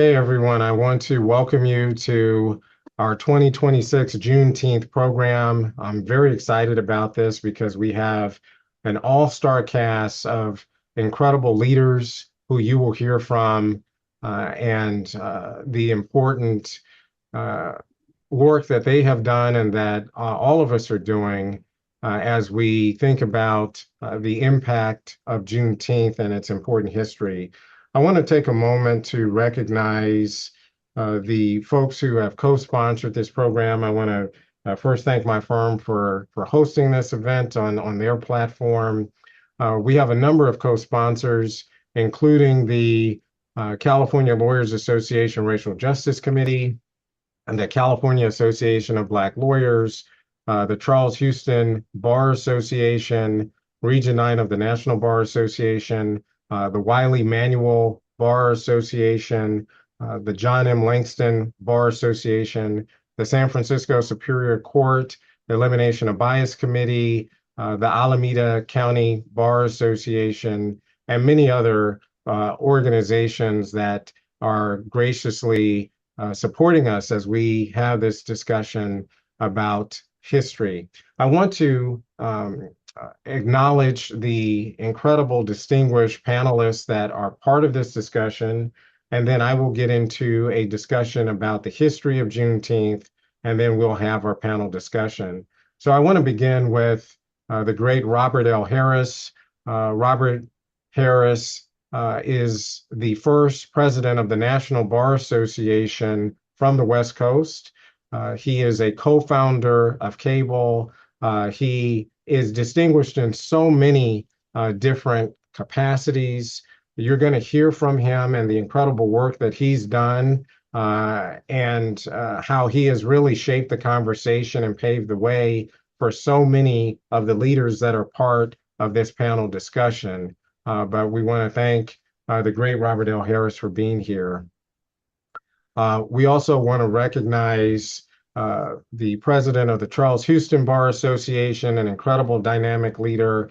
Hey everyone, I want to welcome you to our 2026 Juneteenth program. I'm very excited about this because we have an all-star cast of incredible leaders who you will hear from and the important uh, work that they have done and that all of us are doing as we think about the impact of Juneteenth and its important history. I want to take a moment to recognize the folks who have co-sponsored this program. I want to first thank my firm for hosting this event on their platform. We have a number of co-sponsors, including the California Lawyers Association Racial Justice Committee, and the California Association of Black Lawyers, the Charles Houston Bar Association, Region 9 of the National Bar Association, the Wiley Manuel Bar Association, the John M. Langston Bar Association, the San Francisco Superior Court, the Elimination of Bias Committee, the Alameda County Bar Association, and many other organizations that are graciously supporting us as we have this discussion about history. I want to acknowledge the incredible distinguished panelists that are part of this discussion, and then I will get into a discussion about the history of Juneteenth, and then we'll have our panel discussion. So I want to begin with the great Robert L. Harris. Robert Harris is the first president of the National Bar Association from the West Coast. He is a co-founder of CABL. He is distinguished in so many different capacities. You're going to hear from him and the incredible work that he's done and how he has really shaped the conversation and paved the way for so many of the leaders that are part of this panel discussion. But we want to thank the great Robert L. Harris for being here. We also want to recognize the president of the Charles Houston Bar Association, an incredible dynamic leader.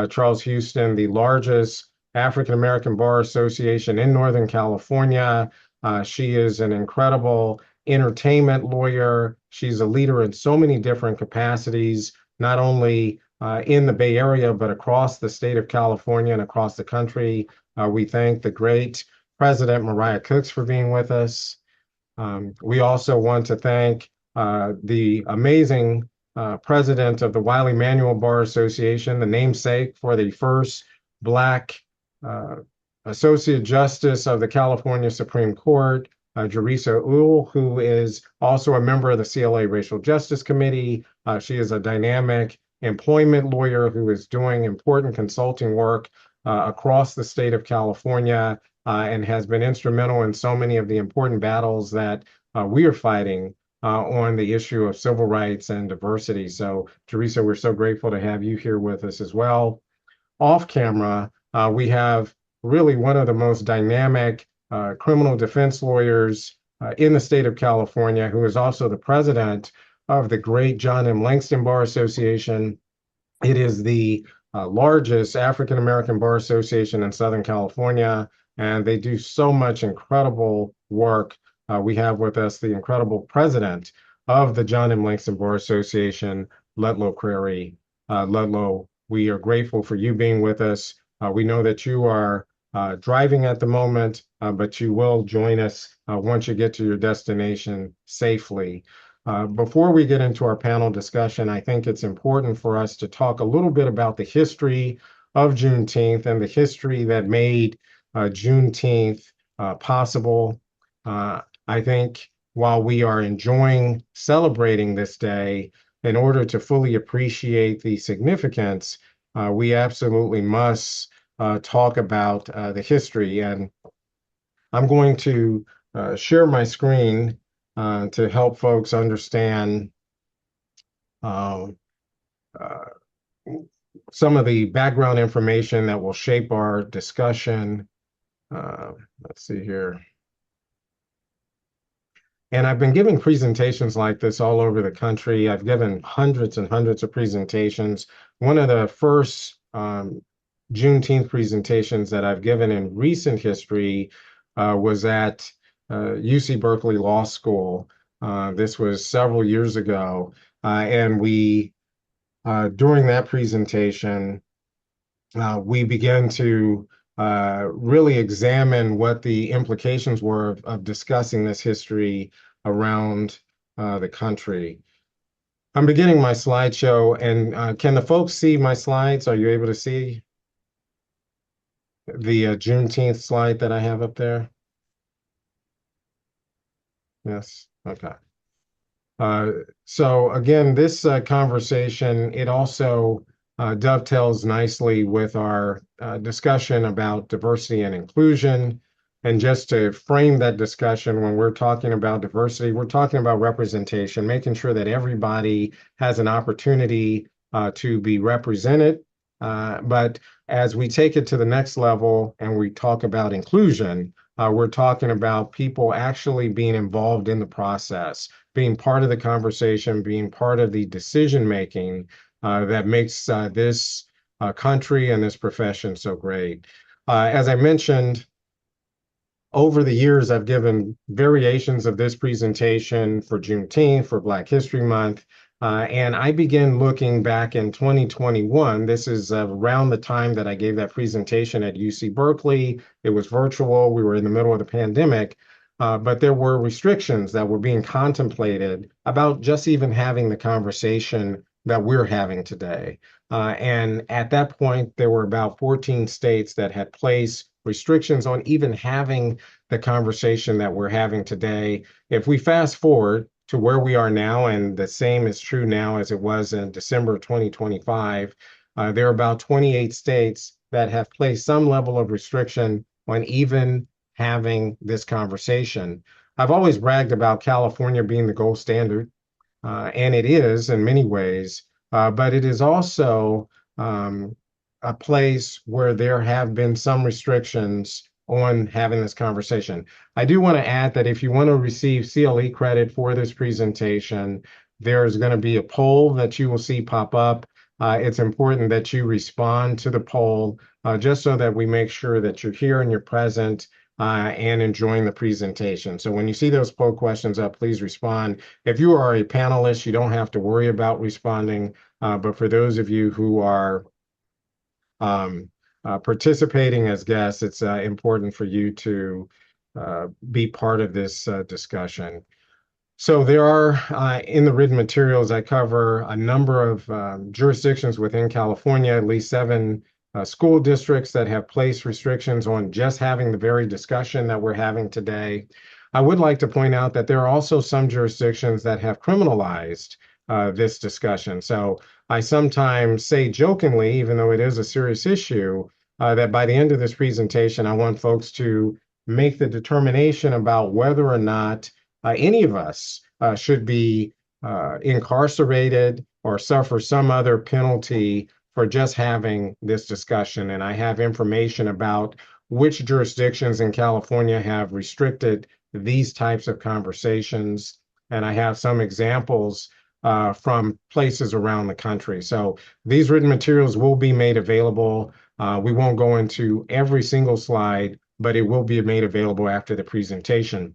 Charles Houston, the largest African American bar association in Northern California. She is an incredible entertainment lawyer. She's a leader in so many different capacities, not only in the Bay Area, but across the state of California and across the country. We thank the great President Mariah Cooks for being with us. We also want to thank the amazing president of the Wiley Manuel Bar Association, the namesake for the first Black Associate Justice of the California Supreme Court, Jerisa Uhl, who is also a member of the CLA Racial Justice Committee. She is a dynamic employment lawyer who is doing important consulting work across the state of California and has been instrumental in so many of the important battles that we are fighting on the issue of civil rights and diversity. So, Teresa, we're so grateful to have you here with us as well. Off camera, we have really one of the most dynamic criminal defense lawyers in the state of California, who is also the president of the great John M. Langston Bar Association. It is the largest African American bar association in Southern California, and they do so much incredible work. We have with us the incredible president of the John M. Langston Bar Association, Ludlow Crary. Ludlow, we are grateful for you being with us. We know that you are driving at the moment, but you will join us once you get to your destination safely. Before we get into our panel discussion, I think it's important for us to talk a little bit about the history of Juneteenth and the history that made Juneteenth possible. I think while we are enjoying celebrating this day, in order to fully appreciate the significance, we absolutely must talk about the history. And I'm going to share my screen to help folks understand some of the background information that will shape our discussion. Let's see here. And I've been giving presentations like this all over the country. I've given hundreds and hundreds of presentations. One of the first Juneteenth presentations that I've given in recent history was at UC Berkeley Law School. This was several years ago, and we during that presentation, we began to really examine what the implications were of discussing this history around the country. I'm beginning my slideshow, and can the folks see my slides? Are you able to see the Juneteenth slide that I have up there? Yes. Okay. Uh, so again, this conversation, it also dovetails nicely with our discussion about diversity and inclusion. And just to frame that discussion, when we're talking about diversity, we're talking about representation, making sure that everybody has an opportunity to be represented. But as we take it to the next level and we talk about inclusion, we're talking about people actually being involved in the process, being part of the conversation, being part of the decision making that makes this country and this profession so great. As I mentioned, over the years, I've given variations of this presentation for Juneteenth, for Black History Month, and I began looking back in 2021. This is around the time that I gave that presentation at UC Berkeley. It was virtual. We were in the middle of the pandemic, but there were restrictions that were being contemplated about just even having the conversation that we're having today. And at that point, there were about 14 states that had placed restrictions on even having the conversation that we're having today. If we fast forward to where we are now, and the same is true now as it was in December 2025, there are about 28 states that have placed some level of restriction on even having this conversation. I've always bragged about California being the gold standard, and it is in many ways, but it is also a place where there have been some restrictions on having this conversation. I do want to add that if you want to receive CLE credit for this presentation, there's going to be a poll that you will see pop up. It's important that you respond to the poll just so that we make sure that you're here and you're present and enjoying the presentation. So when you see those poll questions up, please respond. If you are a panelist, you don't have to worry about responding, but for those of you who are participating as guests, it's important for you to be part of this discussion. So there are, in the written materials, I cover a number of jurisdictions within California, at least 7 school districts that have placed restrictions on just having the very discussion that we're having today. I would like to point out that there are also some jurisdictions that have criminalized this discussion. So I sometimes say jokingly, even though it is a serious issue, that by the end of this presentation, I want folks to make the determination about whether or not any of us should be incarcerated or suffer some other penalty for just having this discussion. And I have information about which jurisdictions in California have restricted these types of conversations. And I have some examples from places around the country. So these written materials will be made available. We won't go into every single slide, but it will be made available after the presentation.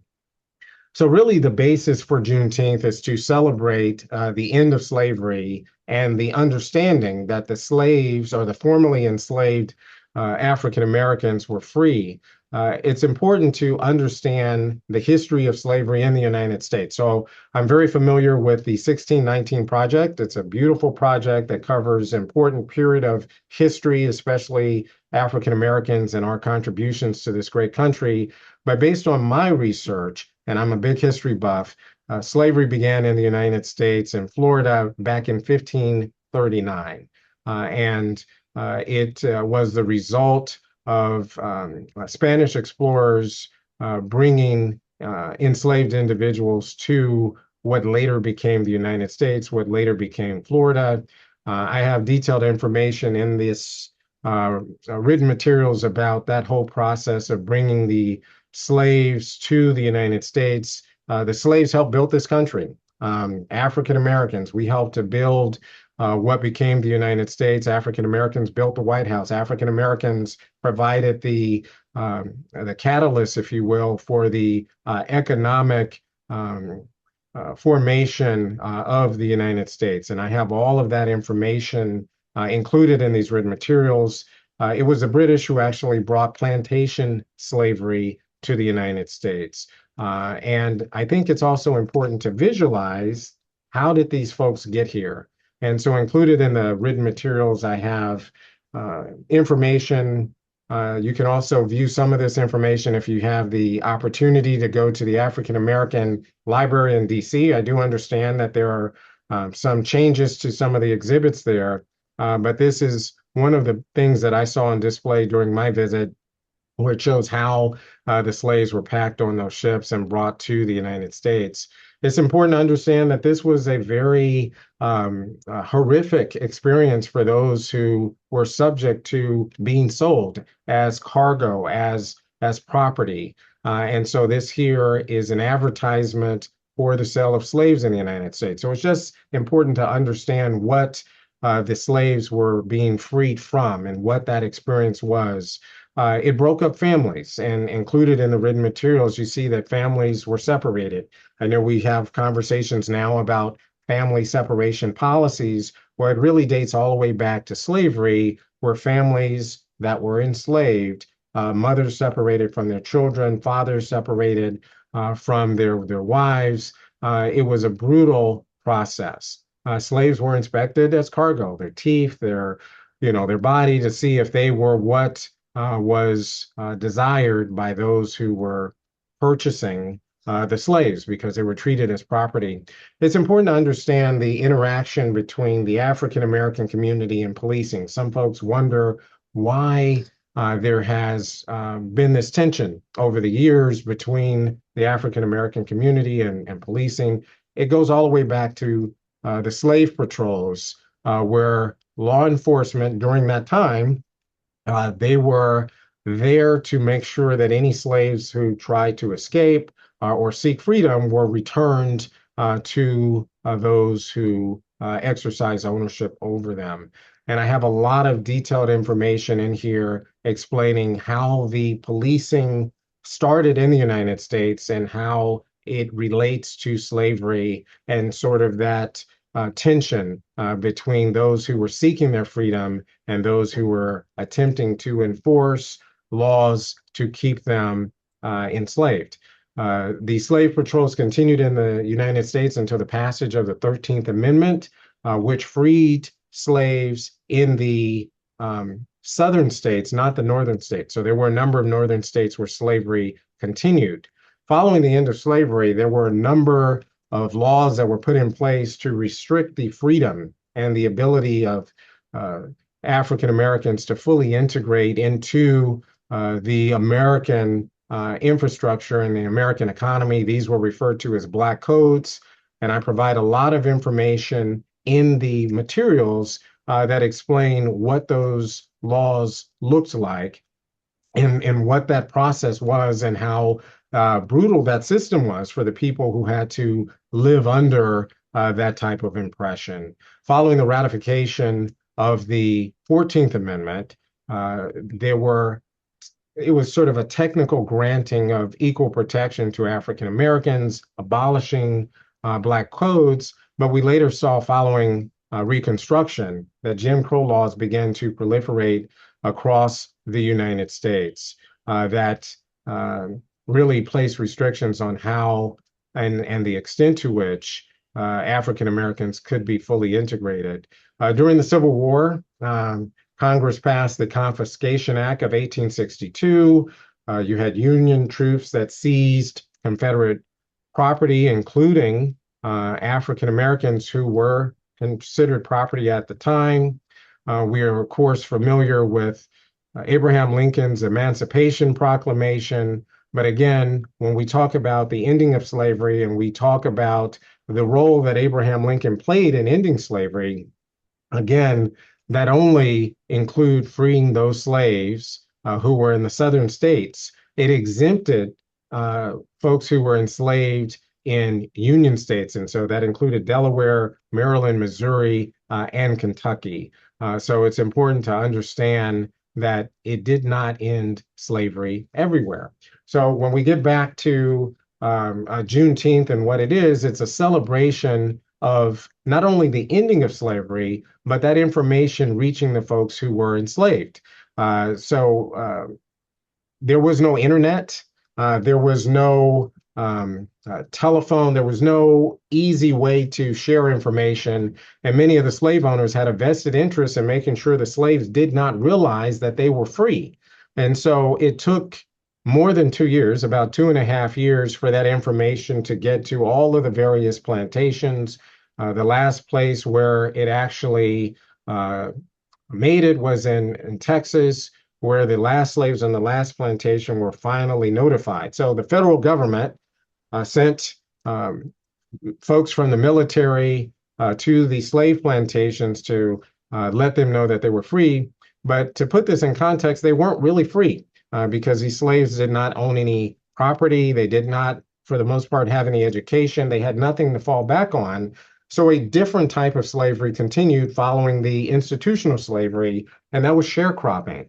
So really the basis for Juneteenth is to celebrate the end of slavery and the understanding that the slaves or the formerly enslaved African Americans were free. It's important to understand the history of slavery in the United States. So I'm very familiar with the 1619 Project. It's a beautiful project that covers an important period of history, especially African Americans and our contributions to this great country. But based on my research, and I'm a big history buff, slavery began in the United States in Florida back in 1539. And it was the result of Spanish explorers bringing enslaved individuals to what later became the United States, what later became Florida. I have detailed information in this written materials about that whole process of bringing the slaves to the United States. The slaves helped build this country. African Americans, we helped to build what became the United States. African Americans built the White House. African Americans provided the the catalyst, if you will, for the economic formation of the United States. And I have all of that information included in these written materials. It was the British who actually brought plantation slavery to the United States. And I think it's also important to visualize, how did these folks get here? And so included in the written materials, I have information. You can also view some of this information if you have the opportunity to go to the African American Library in DC. I do understand that there are some changes to some of the exhibits there, but this is one of the things that I saw on display during my visit, where it shows how the slaves were packed on those ships and brought to the United States. It's important to understand that this was a very horrific experience for those who were subject to being sold as cargo, as property. And so this here is an advertisement for the sale of slaves in the United States. So it's just important to understand what the slaves were being freed from and what that experience was. It broke up families, and included in the written materials, you see that families were separated. I know we have conversations now about family separation policies, where it really dates all the way back to slavery, where families that were enslaved, mothers separated from their children, fathers separated from their wives. It was a brutal process. Slaves were inspected as cargo, their teeth, their body, to see if they were what was desired by those who were purchasing the slaves, because they were treated as property. It's important to understand the interaction between the African American community and policing. Some folks wonder why there has been this tension over the years between the African American community and policing. It goes all the way back to the slave patrols, where law enforcement during that time, they were there to make sure that any slaves who tried to escape or seek freedom were returned to those who exercise ownership over them. And I have a lot of detailed information in here explaining how the policing started in the United States and how it relates to slavery, and sort of that tension between those who were seeking their freedom and those who were attempting to enforce laws to keep them enslaved. The slave patrols continued in the United States until the passage of the 13th Amendment, which freed slaves in the southern states, not the northern states. So there were a number of northern states where slavery continued. Following the end of slavery, there were a number of laws that were put in place to restrict the freedom and the ability of African Americans to fully integrate into the American infrastructure and the American economy. These were referred to as Black codes, and I provide a lot of information in the materials that explain what those laws looked like, and what that process was, and how brutal that system was for the people who had to live under that type of impression. Following the ratification of the 14th Amendment, it was sort of a technical granting of equal protection to African Americans, abolishing Black codes, but we later saw, following Reconstruction, that Jim Crow laws began to proliferate across the United States, that really placed restrictions on how and the extent to which African Americans could be fully integrated. During the Civil War, Congress passed the Confiscation Act of 1862. You had Union troops that seized Confederate property, including African Americans who were considered property at the time. We are, of course, familiar with Abraham Lincoln's Emancipation Proclamation. But again, when we talk about the ending of slavery and we talk about the role that Abraham Lincoln played in ending slavery, again, that only include freeing those slaves who were in the southern states. It exempted folks who were enslaved in Union states, and so that included Delaware, Maryland, Missouri, and Kentucky. So it's important to understand that it did not end slavery everywhere. So when we get back to Juneteenth and what it is, it's a celebration of not only the ending of slavery, but that information reaching the folks who were enslaved. So there was no internet, there was no telephone, there was no easy way to share information. And many of the slave owners had a vested interest in making sure the slaves did not realize that they were free. And so it took more than 2 years, about 2.5 years, for that information to get to all of the various plantations. The last place where it actually uh, made it was in Texas, where the last slaves on the last plantation were finally notified. So the federal government sent folks from the military to the slave plantations to let them know that they were free. But to put this in context, they weren't really free because these slaves did not own any property. They did not, for the most part, have any education. They had nothing to fall back on. So a different type of slavery continued following the institutional slavery, and that was sharecropping.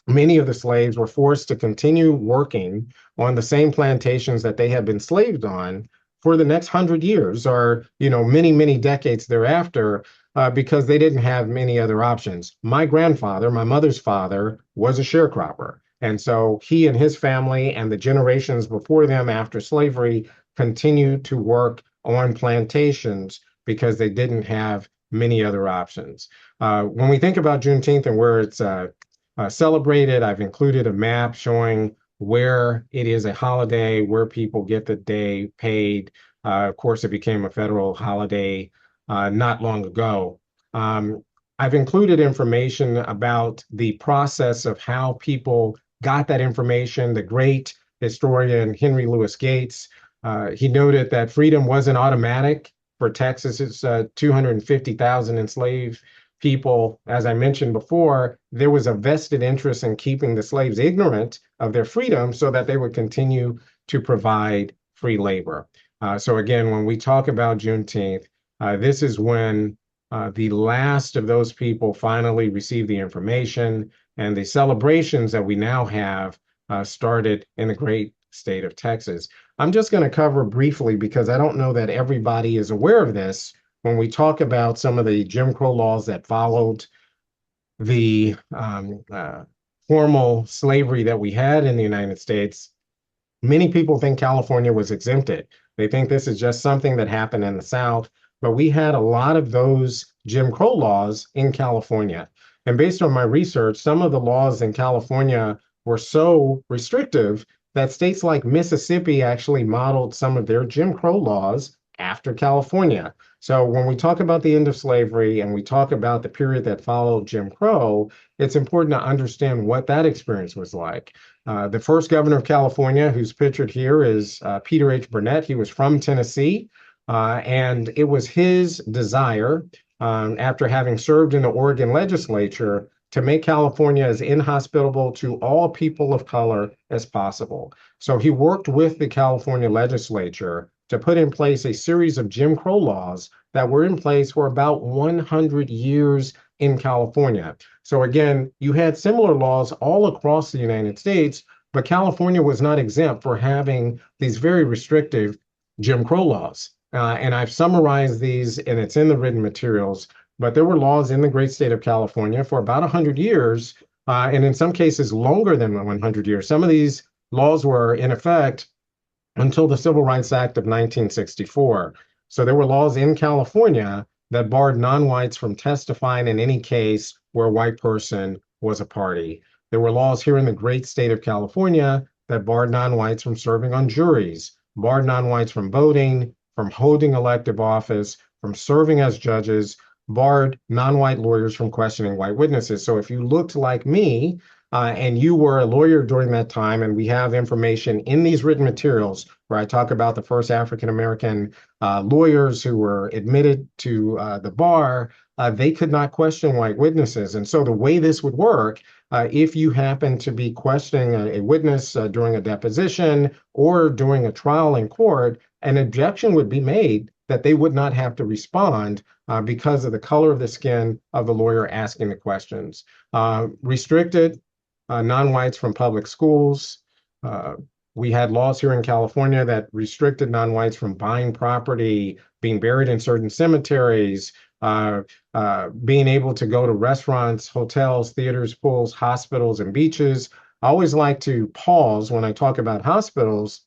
Many of the slaves were forced to continue working on the same plantations that they had been slaved on for the next 100 years, or many, many decades thereafter, because they didn't have many other options. My grandfather, my mother's father, was a sharecropper. And so he and his family and the generations before them after slavery continued to work on plantations because they didn't have many other options. When we think about Juneteenth and where it's celebrated, I've included a map showing where it is a holiday, where people get the day paid. Of course, it became a federal holiday not long ago. Um, I've included information about the process of how people got that information. The great historian Henry Louis Gates, he noted that freedom wasn't automatic for Texas's 250,000 enslaved people. As I mentioned before, there was a vested interest in keeping the slaves ignorant of their freedom so that they would continue to provide free labor. So again, when we talk about Juneteenth, this is when the last of those people finally received the information, and the celebrations that we now have started in the great state of Texas. I'm just going to cover briefly because I don't know that everybody is aware of this. When we talk about some of the Jim Crow laws that followed the formal slavery that we had in the United States, many people think California was exempted. They think this is just something that happened in the South, but we had a lot of those Jim Crow laws in California. And based on my research, some of the laws in California were so restrictive that states like Mississippi actually modeled some of their Jim Crow laws after California. So when we talk about the end of slavery and we talk about the period that followed Jim Crow, it's important to understand what that experience was like. The first governor of California, who's pictured here, is Peter H. Burnett. He was from Tennessee, and it was his desire, after having served in the Oregon legislature, to make California as inhospitable to all people of color as possible. So he worked with the California legislature to put in place a series of Jim Crow laws that were in place for about 100 years in California. So again, you had similar laws all across the United States, but California was not exempt for having these very restrictive Jim Crow laws. And I've summarized these, and it's in the written materials, but there were laws in the great state of California for about 100 years, and in some cases longer than 100 years. Some of these laws were in effect until the Civil Rights Act of 1964. So there were laws in California that barred non-whites from testifying in any case where a white person was a party. There were laws here in the great state of California that barred non-whites from serving on juries, barred non-whites from voting, from holding elective office, from serving as judges, barred non-white lawyers from questioning white witnesses. So if you looked like me, and you were a lawyer during that time, and we have information in these written materials where I talk about the first African-American lawyers who were admitted to the bar, they could not question white witnesses. And so the way this would work, if you happen to be questioning a witness during a deposition or during a trial in court, an objection would be made that they would not have to respond because of the color of the skin of the lawyer asking the questions. Restricted non-whites from public schools. Uh, we had laws here in California that restricted non-whites from buying property, being buried in certain cemeteries, being able to go to restaurants, hotels, theaters, pools, hospitals, and beaches. I always like to pause when I talk about hospitals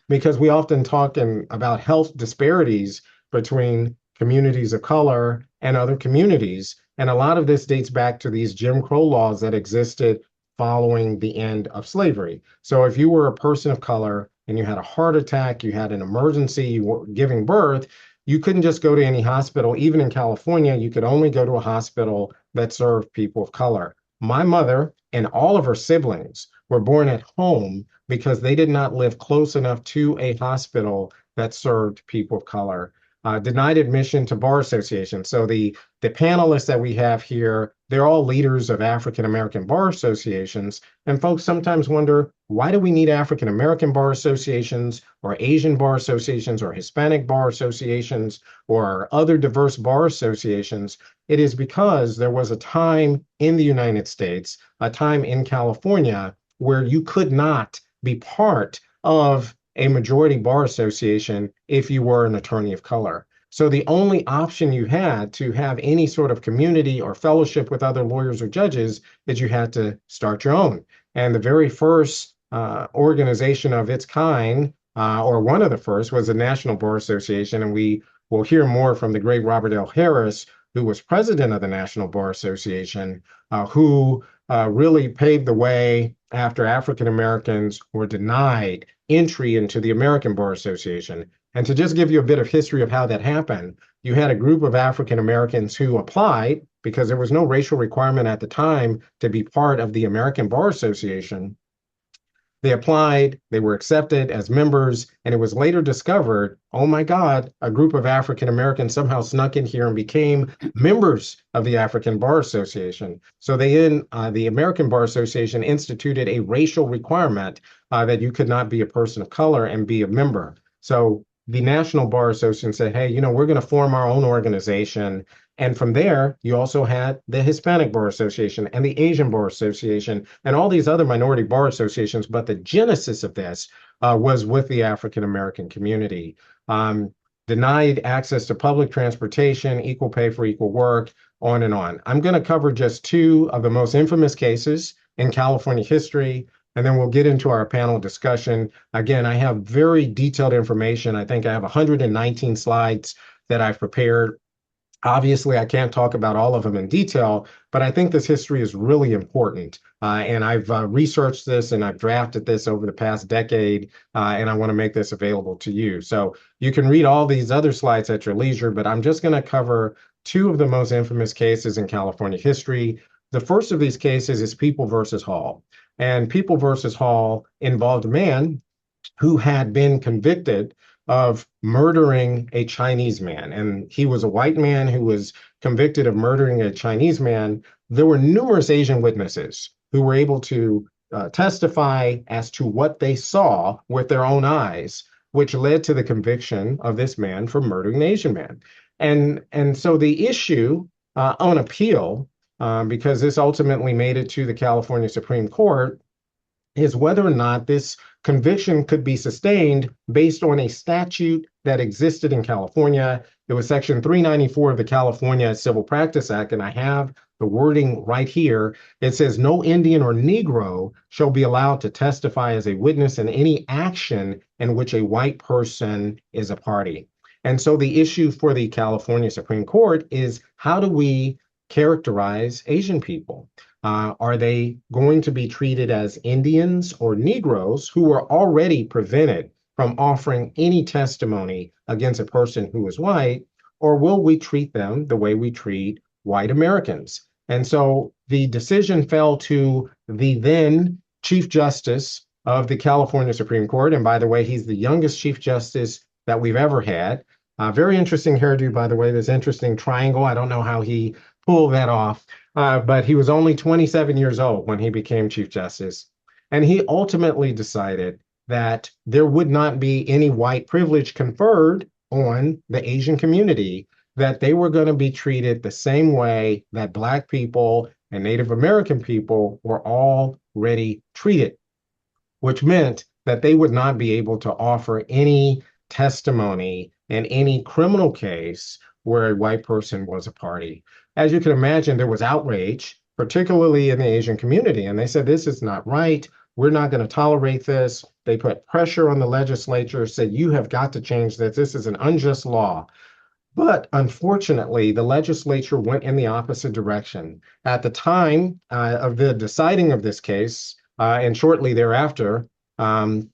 because we often talk about health disparities between communities of color and other communities. And a lot of this dates back to these Jim Crow laws that existed following the end of slavery. So if you were a person of color and you had a heart attack, you had an emergency, you were giving birth, you couldn't just go to any hospital. Even in California, you could only go to a hospital that served people of color. My mother and all of her siblings were born at home because they did not live close enough to a hospital that served people of color. Denied admission to bar associations. So the panelists that we have here, they're all leaders of African American bar associations. And folks sometimes wonder, why do we need African American bar associations or Asian bar associations or Hispanic bar associations or other diverse bar associations? It is because there was a time in the United States, a time in California, where you could not be part of a majority bar association if you were an attorney of color. So the only option you had to have any sort of community or fellowship with other lawyers or judges is you had to start your own. And the very first organization of its kind, or one of the first, was the National Bar Association. And we will hear more from the great Robert L. Harris, who was president of the National Bar Association, who really paved the way after African Americans were denied entry into the American Bar Association. And to just give you a bit of history of how that happened, you had a group of African Americans who applied because there was no racial requirement at the time to be part of the American Bar Association. They applied, they were accepted as members, and it was later discovered, oh my God, a group of African Americans somehow snuck in here and became members of the African Bar Association. So the American Bar Association instituted a racial requirement that you could not be a person of color and be a member. So the National Bar Association said, hey, we're going to form our own organization. And from there, you also had the Hispanic Bar Association and the Asian Bar Association and all these other minority bar associations. But the genesis of this was with the African American community. Denied access to public transportation, equal pay for equal work, on and on. I'm going to cover just two of the most infamous cases in California history, and then we'll get into our panel discussion. Again, I have very detailed information. I think I have 119 slides that I've prepared. Obviously, I can't talk about all of them in detail, but I think this history is really important. And I've researched this and I've drafted this over the past decade, and I want to make this available to you. So you can read all these other slides at your leisure, but I'm just going to cover two of the most infamous cases in California history. The first of these cases is People versus Hall. And People versus Hall involved a man who had been convicted of murdering a Chinese man. And he was a white man who was convicted of murdering a Chinese man. There were numerous Asian witnesses who were able to testify as to what they saw with their own eyes, which led to the conviction of this man for murdering an Asian man. And so the issue on appeal, because this ultimately made it to the California Supreme Court, is whether or not this conviction could be sustained based on a statute that existed in California. It was Section 394 of the California Civil Practice Act, and I have the wording right here. It says, no Indian or Negro shall be allowed to testify as a witness in any action in which a white person is a party. And so the issue for the California Supreme Court is, how do we characterize Asian people? Are they going to be treated as Indians or Negroes who are already prevented from offering any testimony against a person who is white, or will we treat them the way we treat white Americans? And so the decision fell to the then Chief Justice of the California Supreme Court. And by the way, he's the youngest Chief Justice that we've ever had. Very interesting hairdo, by the way, this interesting triangle. I don't know how he pulled that off. But he was only 27 years old when he became Chief Justice. And he ultimately decided that there would not be any white privilege conferred on the Asian community that they were going to be treated the same way that Black people and Native American people were already treated, which meant that they would not be able to offer any testimony in any criminal case where a white person was a party. As you can imagine, there was outrage, particularly in the Asian community, and they said, this is not right. We're not going to tolerate this. They put pressure on the legislature, said, you have got to change this. This is an unjust law. But unfortunately, the legislature went in the opposite direction. At the time of the deciding of this case, and shortly thereafter, um,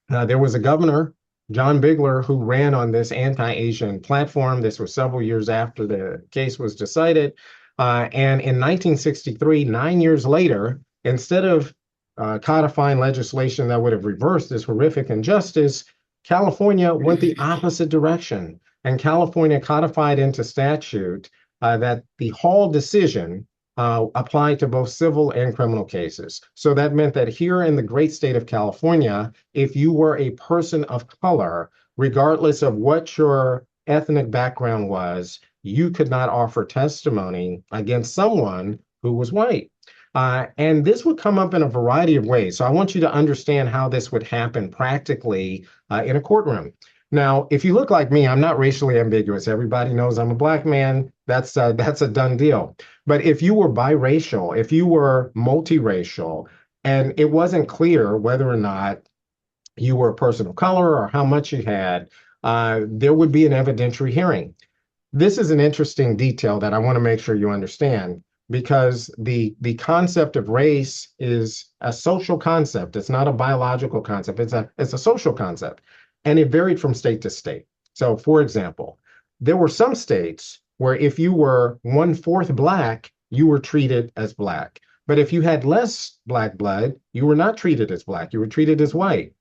there was a governor, John Bigler, who ran on this anti-Asian platform. This was several years after the case was decided. And in 1963, 9 years later, instead of codifying legislation that would have reversed this horrific injustice, California went the opposite direction. And California codified into statute that the Hall decision applied to both civil and criminal cases. So that meant that here in the great state of California, if you were a person of color, regardless of what your ethnic background was, you could not offer testimony against someone who was white. And this would come up in a variety of ways. So I want you to understand how this would happen practically in a courtroom. Now, if you look like me, I'm not racially ambiguous. Everybody knows I'm a Black man. That's a done deal. But if you were biracial, if you were multiracial, and it wasn't clear whether or not you were a person of color or how much you had, there would be an evidentiary hearing. This is an interesting detail that I want to make sure you understand, because the concept of race is a social concept. It's not a biological concept. It's a social concept. And it varied from state to state. So, for example, there were some states where if you were 1/4 Black, you were treated as Black. But if you had less Black blood, you were not treated as Black. You were treated as white.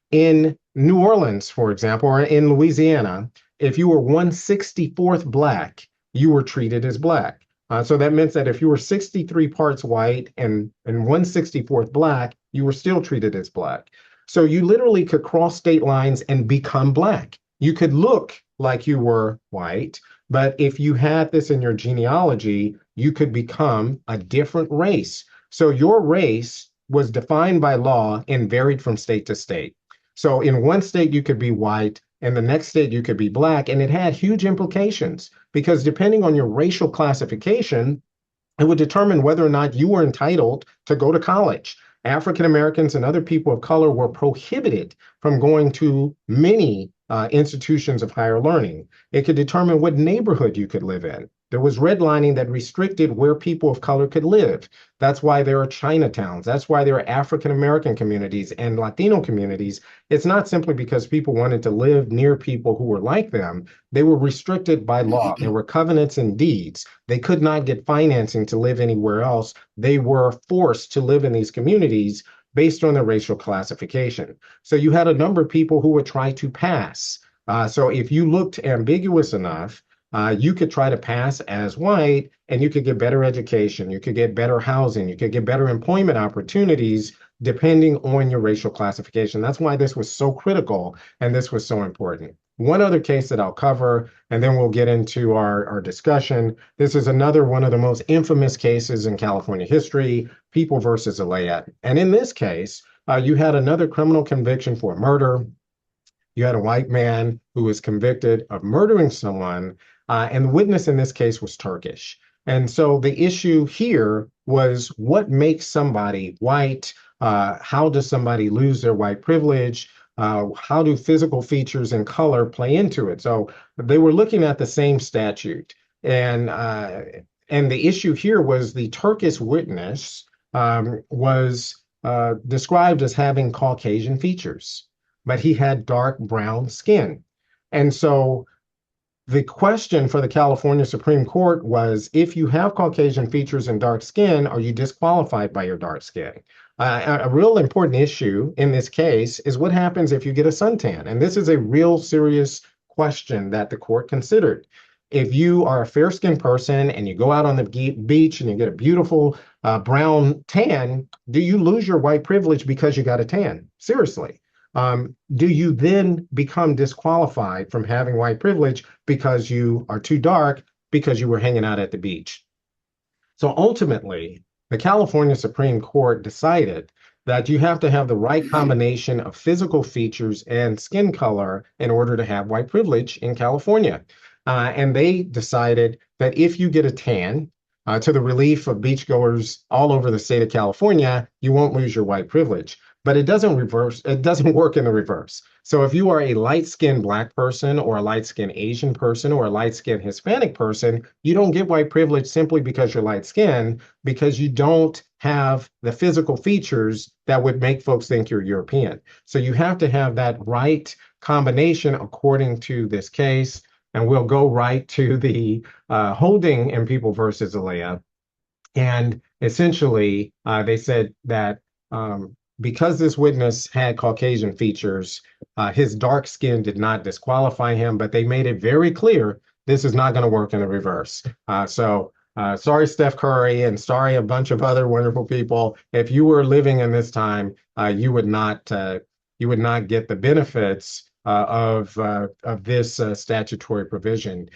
In New Orleans, for example, or in Louisiana, if you were 1/64 Black, you were treated as Black. So that meant that if you were 63 parts white and 1/64 Black, you were still treated as Black. So you literally could cross state lines and become Black. You could look like you were white, but if you had this in your genealogy, you could become a different race. So your race was defined by law and varied from state to state. So in one state, you could be white, and the next state, you could be Black, and it had huge implications because depending on your racial classification, it would determine whether or not you were entitled to go to college. African Americans and other people of color were prohibited from going to many institutions of higher learning. It could determine what neighborhood you could live in. There was redlining that restricted where people of color could live. That's why there are Chinatowns. That's why there are African American communities and Latino communities. It's not simply because people wanted to live near people who were like them. They were restricted by law. There were covenants and deeds. They could not get financing to live anywhere else. They were forced to live in these communities based on their racial classification. So you had a number of people who would try to pass. So if you looked ambiguous enough, you could try to pass as white and you could get better education, you could get better housing, you could get better employment opportunities depending on your racial classification. That's why this was so critical and this was so important. One other case that I'll cover, and then we'll get into our discussion. This is another one of the most infamous cases in California history, People versus Alea. And in this case, you had another criminal conviction for murder. You had a white man who was convicted of murdering someone, and the witness in this case was Turkish. And so the issue here was what makes somebody white? How does somebody lose their white privilege? How do physical features and color play into it? So they were looking at the same statute. And the issue here was the Turkish witness was described as having Caucasian features, but he had dark brown skin. And so the question for the California Supreme Court was, if you have Caucasian features and dark skin, are you disqualified by your dark skin? A real important issue in this case is what happens if you get a suntan. And this is a real serious question that the court considered. If you are a fair-skinned person and you go out on the beach and you get a beautiful brown tan, do you lose your white privilege because you got a tan? Seriously. do you then become disqualified from having white privilege because you are too dark because you were hanging out at the beach? So ultimately, the California Supreme Court decided that you have to have the right combination of physical features and skin color in order to have white privilege in California. And they decided that if you get a tan, to the relief of beachgoers all over the state of California, you won't lose your white privilege. But it doesn't work in the reverse. So if you are a light-skinned Black person or a light-skinned Asian person or a light-skinned Hispanic person, you don't get white privilege simply because you're light-skinned, because you don't have the physical features that would make folks think you're European. So you have to have that right combination according to this case. And we'll go right to the holding in People versus Alea. And essentially, they said that because this witness had Caucasian features, his dark skin did not disqualify him, but they made it very clear this is not going to work in the reverse. Sorry, Steph Curry, and sorry, a bunch of other wonderful people. If you were living in this time, you would not get the benefits of this statutory provision.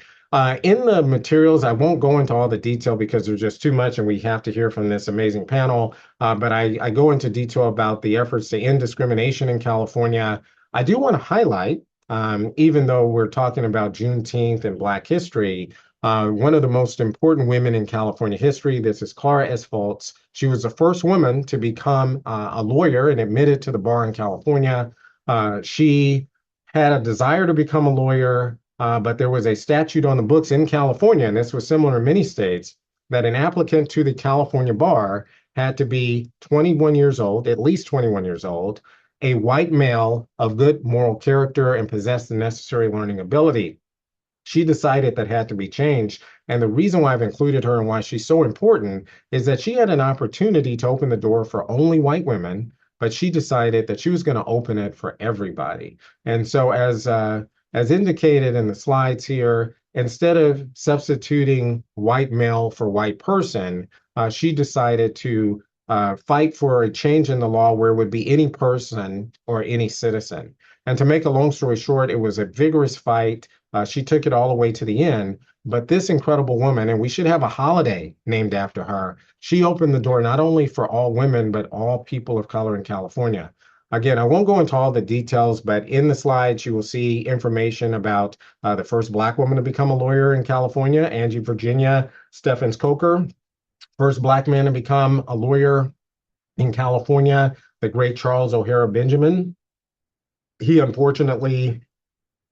In the materials, I won't go into all the detail because there's just too much and we have to hear from this amazing panel. But I go into detail about the efforts to end discrimination in California. I do want to highlight, even though we're talking about Juneteenth and Black history, one of the most important women in California history, this is Clara S. Fultz. She was the first woman to become a lawyer and admitted to the bar in California. She had a desire to become a lawyer. But there was a statute on the books in California, and this was similar in many states, that an applicant to the California bar had to be 21 years old, at least 21 years old, a white male of good moral character, and possessed the necessary learning ability. She decided that had to be changed. And the reason why I've included her and why she's so important is that she had an opportunity to open the door for only white women, but she decided that she was going to open it for everybody. And so, as indicated in the slides here, instead of substituting white male for white person, she decided to fight for a change in the law where it would be any person or any citizen. And to make a long story short, it was a vigorous fight. She took it all the way to the end. But this incredible woman, and we should have a holiday named after her, she opened the door not only for all women, but all people of color in California. Again, I won't go into all the details, but in the slides, you will see information about the first Black woman to become a lawyer in California, Angie Virginia Stephens Coker. First Black man to become a lawyer in California, the great Charles O'Hara Benjamin. He unfortunately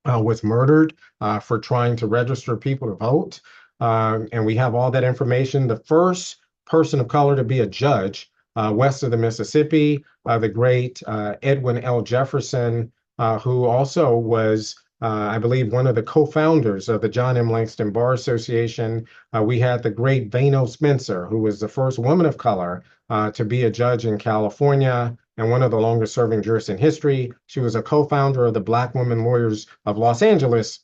was murdered for trying to register people to vote. And we have all that information. The first person of color to be a judge west of the Mississippi, the great Edwin L. Jefferson, who also was, I believe, one of the co-founders of the John M. Langston Bar Association. We had the great Vano Spencer, who was the first woman of color to be a judge in California and one of the longest serving jurists in history. She was a co-founder of the Black Women Lawyers of Los Angeles,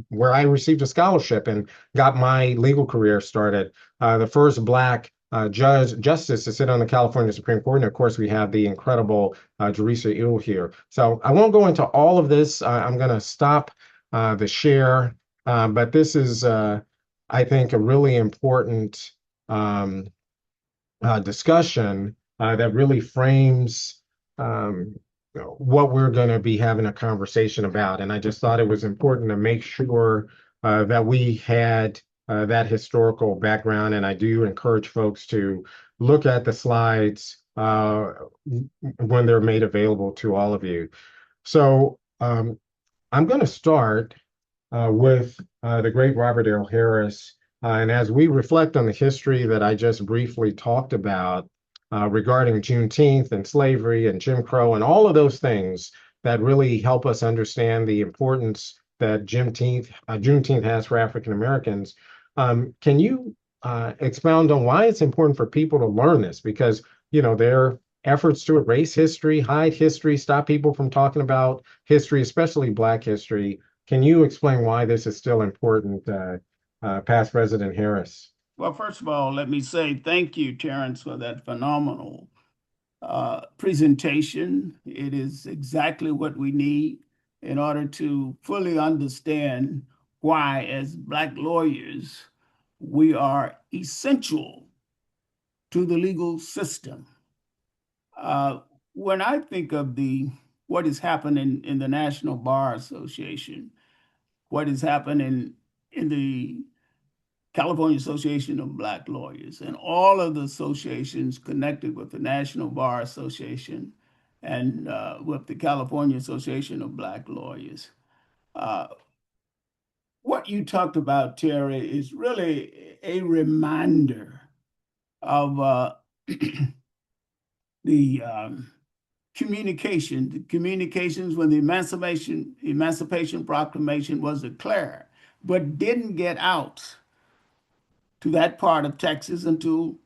where I received a scholarship and got my legal career started. The first Black justice to sit on the California Supreme Court. And of course, we have the incredible Teresa Ewell here. So I won't go into all of this. I'm going to stop the share. But this is, I think, a really important discussion that really frames what we're going to be having a conversation about. And I just thought it was important to make sure that we had that historical background. And I do encourage folks to look at the slides when they're made available to all of you. So I'm going to start with the great Robert L. Harris. And as we reflect on the history that I just briefly talked about regarding Juneteenth and slavery and Jim Crow and all of those things that really help us understand the importance that Juneteenth has for African Americans, can you expound on why it's important for people to learn this? Because, there are efforts to erase history, hide history, stop people from talking about history, especially Black history. Can you explain why this is still important, past President Harris? Well, first of all, let me say thank you, Terrance, for that phenomenal presentation. It is exactly what we need in order to fully understand why, as Black lawyers, we are essential to the legal system. Uh, when I think of the what is happening in the National Bar Association, what is happening in the California Association of Black Lawyers, and all of the associations connected with the National Bar Association and with the California Association of Black Lawyers. Uh, what you talked about, Terry, is really a reminder of the the communications when the Emancipation Proclamation was declared, but didn't get out to that part of Texas until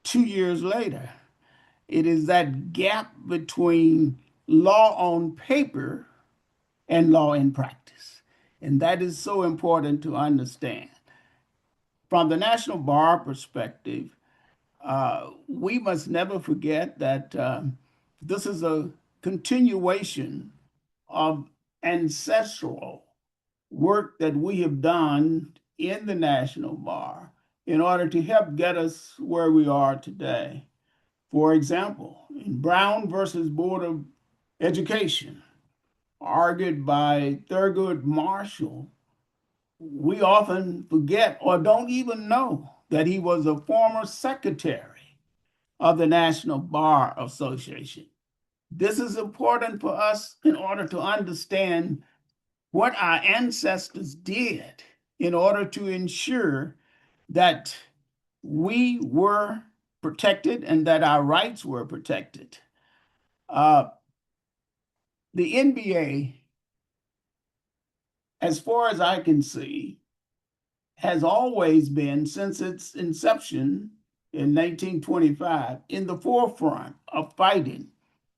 2 years later. It is that gap between law on paper and law in practice. And that is so important to understand. From the National Bar perspective, we must never forget that this is a continuation of ancestral work that we have done in the National Bar in order to help get us where we are today. For example, in Brown versus Board of Education, argued by Thurgood Marshall, we often forget or don't even know that he was a former secretary of the National Bar Association. This is important for us in order to understand what our ancestors did in order to ensure that we were protected and that our rights were protected. Uh, the NBA, as far as I can see, has always been, since its inception in 1925, in the forefront of fighting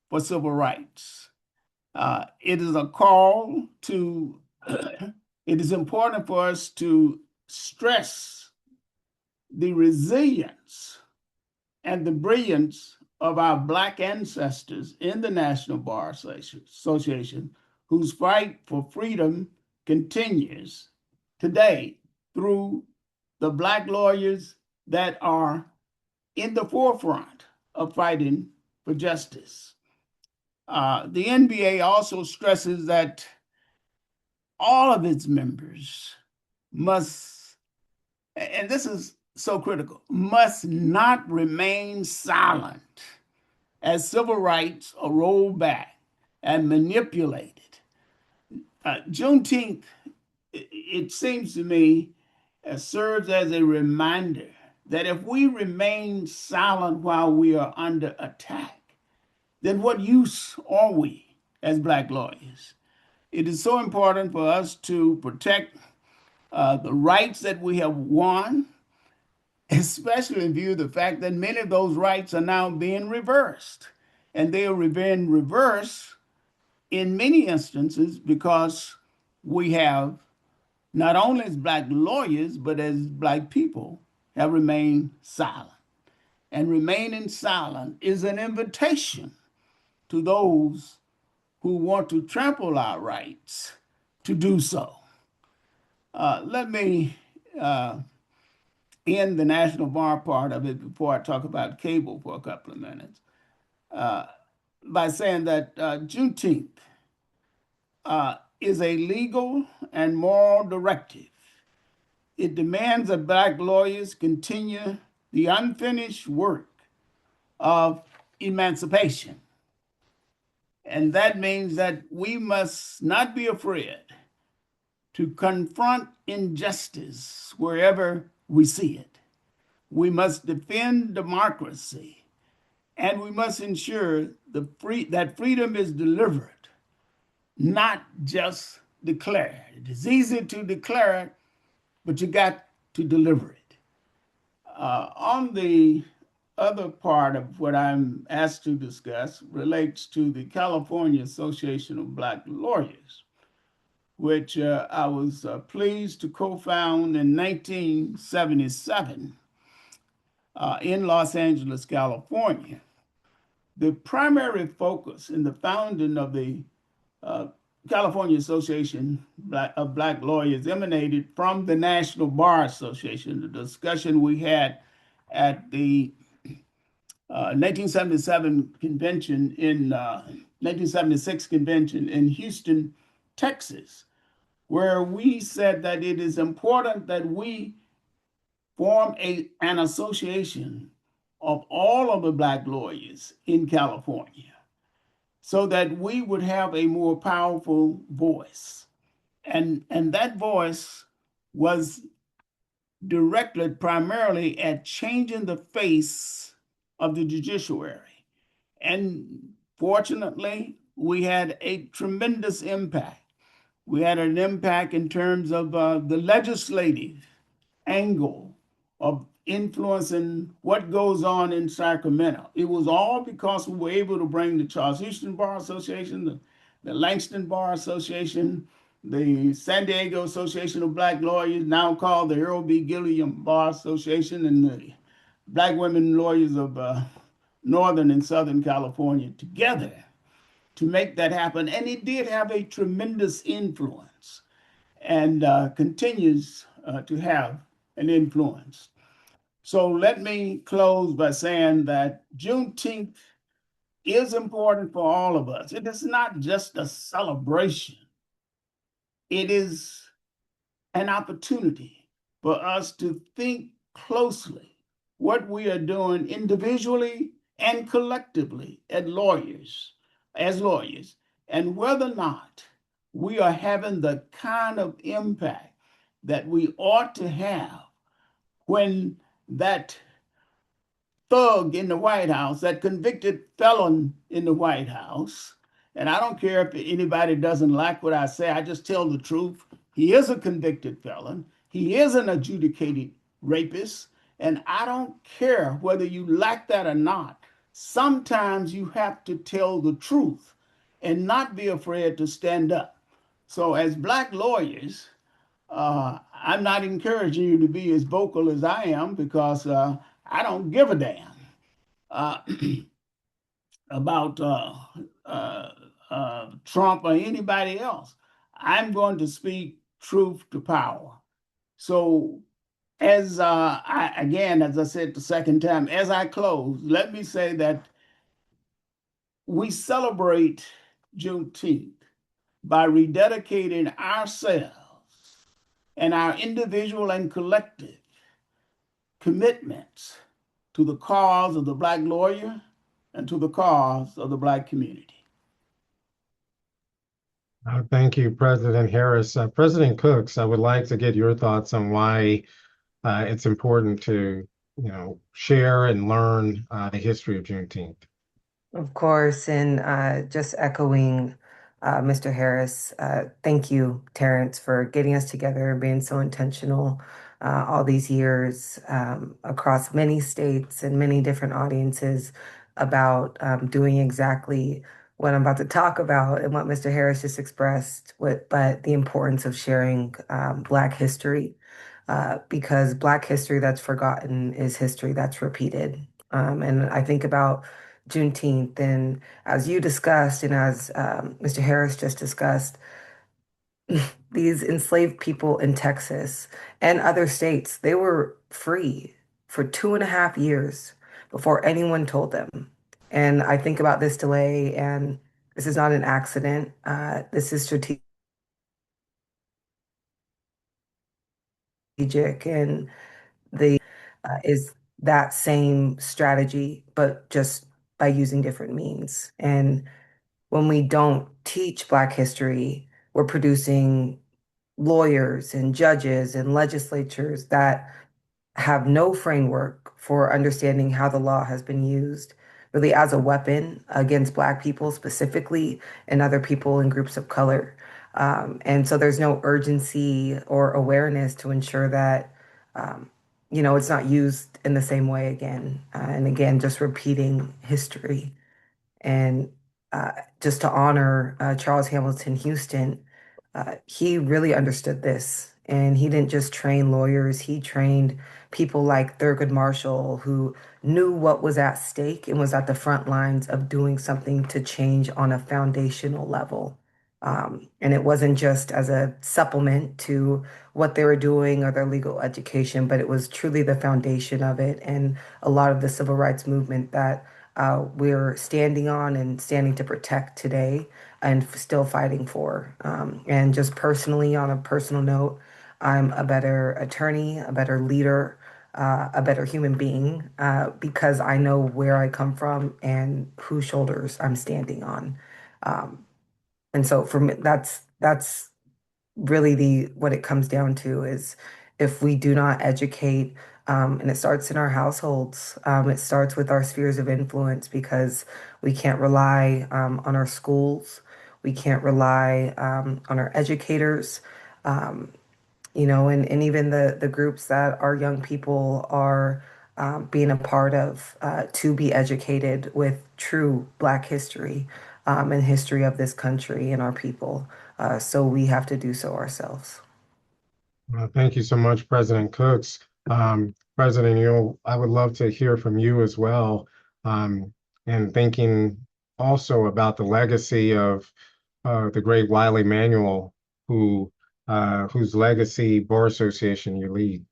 for civil rights. It is a call to, it is important for us to stress the resilience and the brilliance of our Black ancestors in the National Bar Association, whose fight for freedom continues today through the Black lawyers that are in the forefront of fighting for justice. The NBA also stresses that all of its members must, and this is so critical, must not remain silent as civil rights are rolled back and manipulated. Juneteenth, it seems to me, serves as a reminder that if we remain silent while we are under attack, then what use are we as Black lawyers? It is so important for us to protect the rights that we have won, especially in view of the fact that many of those rights are now being reversed. And they are being reversed in many instances because we have, not only as Black lawyers, but as Black people, have remained silent. And remaining silent is an invitation to those who want to trample our rights to do so. Let me end the National Bar part of it before I talk about CABL for a couple of minutes by saying that Juneteenth is a legal and moral directive. It demands that Black lawyers continue the unfinished work of emancipation. And that means that we must not be afraid to confront injustice wherever we see it. We must defend democracy, and we must ensure that freedom is delivered, not just declared. It is easy to declare it, but you got to deliver it. On the other part of what I'm asked to discuss relates to the California Association of Black Lawyers, which I was pleased to co-found in 1977 in Los Angeles, California. The primary focus in the founding of the uh, California Association of Black Lawyers emanated from the National Bar Association, the discussion we had at the 1977 convention in 1976 convention in Houston, Texas, where we said that it is important that we form an association of all of the Black lawyers in California so that we would have a more powerful voice. And that voice was directed primarily at changing the face of the judiciary. And fortunately, we had a tremendous impact. We had an impact in terms of the legislative angle of influencing what goes on in Sacramento. It was all because we were able to bring the Charles Houston Bar Association, the Langston Bar Association, the San Diego Association of Black Lawyers, now called the Earl B. Gilliam Bar Association, and the Black Women Lawyers of Northern and Southern California together to make that happen. And it did have a tremendous influence and continues to have an influence. So let me close by saying that Juneteenth is important for all of us. It is not just a celebration, it is an opportunity for us to think closely what we are doing individually and collectively as lawyers, and whether or not we are having the kind of impact that we ought to have when that thug in the White House, that convicted felon in the White House, and I don't care if anybody doesn't like what I say, I just tell the truth. He is a convicted felon. He is an adjudicated rapist. And I don't care whether you like that or not. Sometimes you have to tell the truth and not be afraid to stand up. So, as Black lawyers, I'm not encouraging you to be as vocal as I am because I don't give a damn uh, about Trump or anybody else. I'm going to speak truth to power. So, as I said the second time, as I close, let me say that we celebrate Juneteenth by rededicating ourselves and our individual and collective commitments to the cause of the Black lawyer and to the cause of the Black community. Thank you, President Harris. President Cooks, I would like to get your thoughts on why it's important to, share and learn the history of Juneteenth. Of course, and just echoing Mr. Harris, thank you, Terrance, for getting us together and being so intentional all these years across many states and many different audiences about doing exactly what I'm about to talk about and what Mr. Harris just expressed, but the importance of sharing Black history, because Black history that's forgotten is history that's repeated. And I think about Juneteenth. And as you discussed, and as Mr. Harris just discussed, these enslaved people in Texas and other states, they were free for 2.5 years before anyone told them. And I think about this delay, and this is not an accident. This is strategic, and the is that same strategy, but just by using different means. And when we don't teach Black history, we're producing lawyers and judges and legislatures that have no framework for understanding how the law has been used really as a weapon against Black people specifically and other people in groups of color. And so there's no urgency or awareness to ensure that, it's not used in the same way again. And again, just repeating history. And just to honor Charles Hamilton Houston, he really understood this. And he didn't just train lawyers, he trained people like Thurgood Marshall, who knew what was at stake and was at the front lines of doing something to change on a foundational level. And it wasn't just as a supplement to what they were doing or their legal education, but it was truly the foundation of it and a lot of the civil rights movement that we're standing on and standing to protect today and still fighting for. And just personally, on a personal note, I'm a better attorney, a better leader, a better human being because I know where I come from and whose shoulders I'm standing on. Um, and so for me, that's really the what it comes down to is if we do not educate, and it starts in our households, it starts with our spheres of influence because we can't rely on our schools, we can't rely on our educators, um, and even the groups that our young people are being a part of to be educated with true Black history and history of this country and our people. So we have to do so ourselves. Thank you so much, President Cooks. President, I would love to hear from you as well, and thinking also about the legacy of the great Wiley Manuel, whose legacy bar association you lead.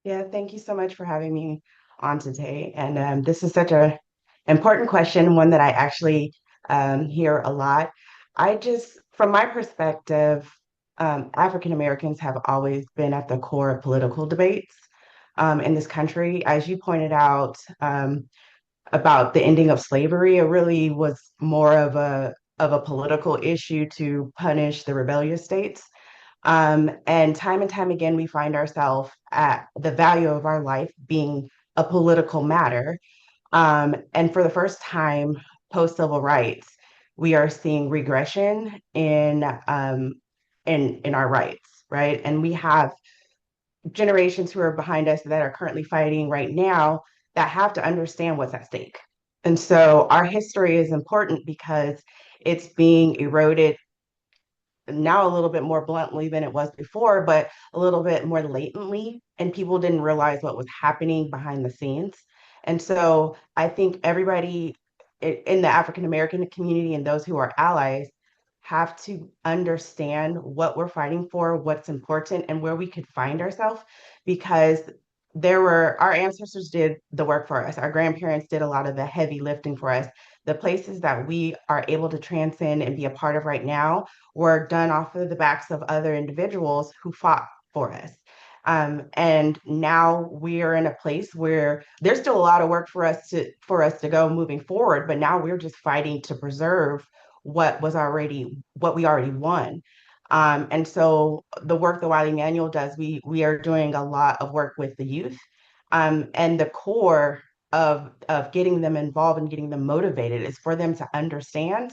Yeah, thank you so much for having me on today. And this is such a important question, one that I actually hear a lot. From my perspective, African Americans have always been at the core of political debates in this country. As you pointed out about the ending of slavery, it really was more of a political issue to punish the rebellious states. And time again, we find ourselves at the value of our life being a political matter. And for the first time post civil rights, we are seeing regression in our rights, right? And we have generations who are behind us that are currently fighting right now that have to understand what's at stake. And so our history is important because it's being eroded now a little bit more bluntly than it was before, but a little bit more latently, and people didn't realize what was happening behind the scenes. And so I think everybody in the African American community and those who are allies have to understand what we're fighting for, what's important, and where we could find ourselves because our ancestors did the work for us. Our grandparents did a lot of the heavy lifting for us. The places that we are able to transcend and be a part of right now were done off of the backs of other individuals who fought for us. And now we are in a place where there's still a lot of work for us to go moving forward, but now we're just fighting to preserve what we already won. And so the work that Wiley Manual does, we are doing a lot of work with the youth, and the core of getting them involved and getting them motivated is for them to understand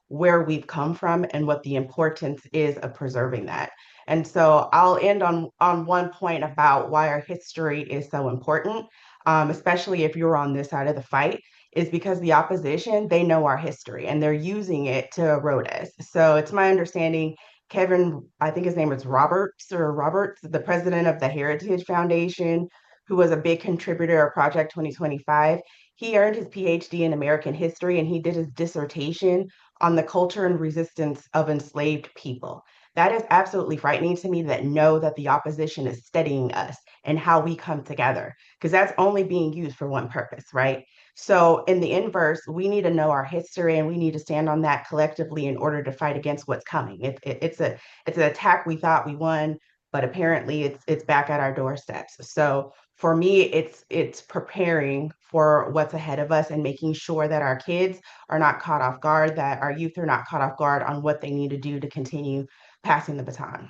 where we've come from and what the importance is of preserving that. And so I'll end on one point about why our history is so important, especially if you're on this side of the fight, is because the opposition, they know our history and they're using it to erode us. So it's my understanding, Kevin, I think his name is Roberts, the president of the Heritage Foundation, who was a big contributor of Project 2025. He earned his PhD in American history and he did his dissertation on the culture and resistance of enslaved people. That is absolutely frightening to me that know that the opposition is studying us and how we come together, because that's only being used for one purpose, right? So in the inverse, we need to know our history and we need to stand on that collectively in order to fight against what's coming. It's an attack we thought we won, but apparently it's back at our doorsteps. So for me, it's preparing for what's ahead of us and making sure that our kids are not caught off guard, that our youth are not caught off guard on what they need to do to continue passing the baton.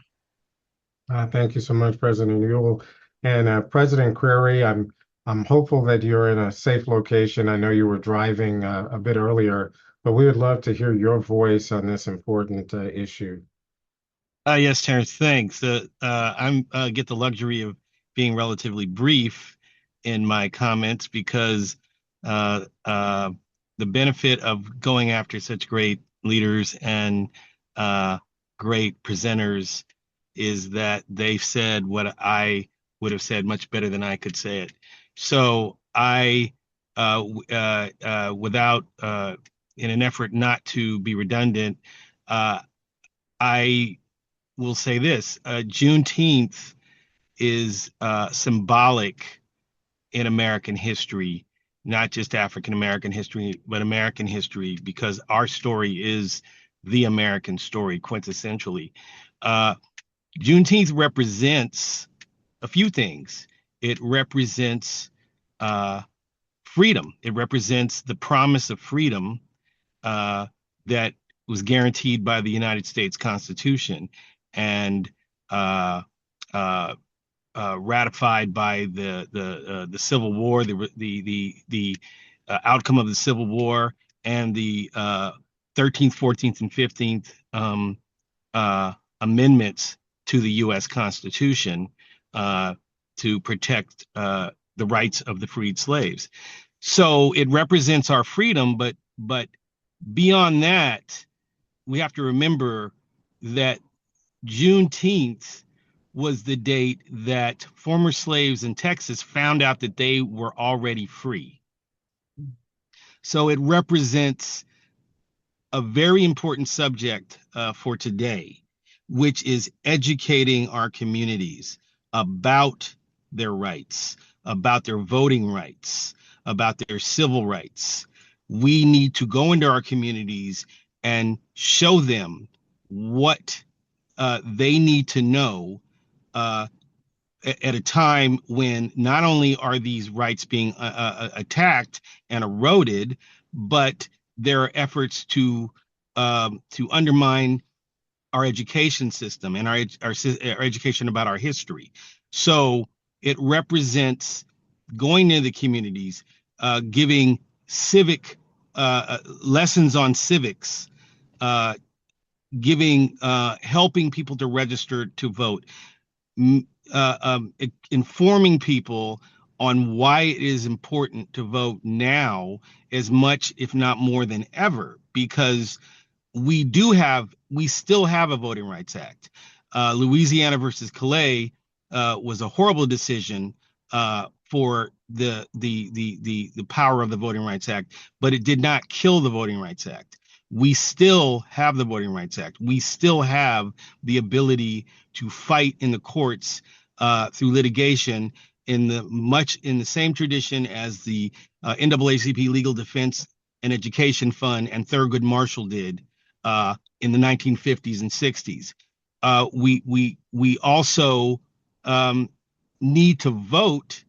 Thank you so much, President Ewell. And President Crary, I'm hopeful that you're in a safe location. I know you were driving a bit earlier, but we would love to hear your voice on this important issue. Yes, Terrence, thanks. I'm get the luxury of being relatively brief in my comments because the benefit of going after such great leaders and great presenters is that they've said what I would have said much better than I could say it. So without, in an effort not to be redundant, I will say this: Juneteenth is symbolic in American history, not just African American history, but American history, because our story is the American story quintessentially. Uh, Juneteenth represents a few things. It represents uh, freedom. It represents the promise of freedom uh, that was guaranteed by the United States Constitution and uh, uh, ratified by the Civil War, the outcome of the Civil War, and the 13th, 14th, and 15th uh, amendments to the U.S. Constitution to protect the rights of the freed slaves. So it represents our freedom, but beyond that, we have to remember that Juneteenth was the date that former slaves in Texas found out that they were already free. So it represents a very important subject for today, which is educating our communities about their rights, about their voting rights, about their civil rights. We need to go into our communities and show them what they need to know uh, at a time when not only are these rights being attacked and eroded, but there are efforts to undermine our education system and our education about our history. So it represents going into the communities, giving civic lessons on civics, uh, giving helping people to register to vote, informing people on why it is important to vote now as much, if not more than ever, because we still have a Voting Rights Act. Louisiana versus Calais was a horrible decision for the power of the Voting Rights Act, but it did not kill the Voting Rights Act. We still have the Voting Rights Act. We still have the ability to fight in the courts through litigation in the same tradition as the NAACP Legal Defense and Education Fund and Thurgood Marshall did in the 1950s and 60s. We also need to vote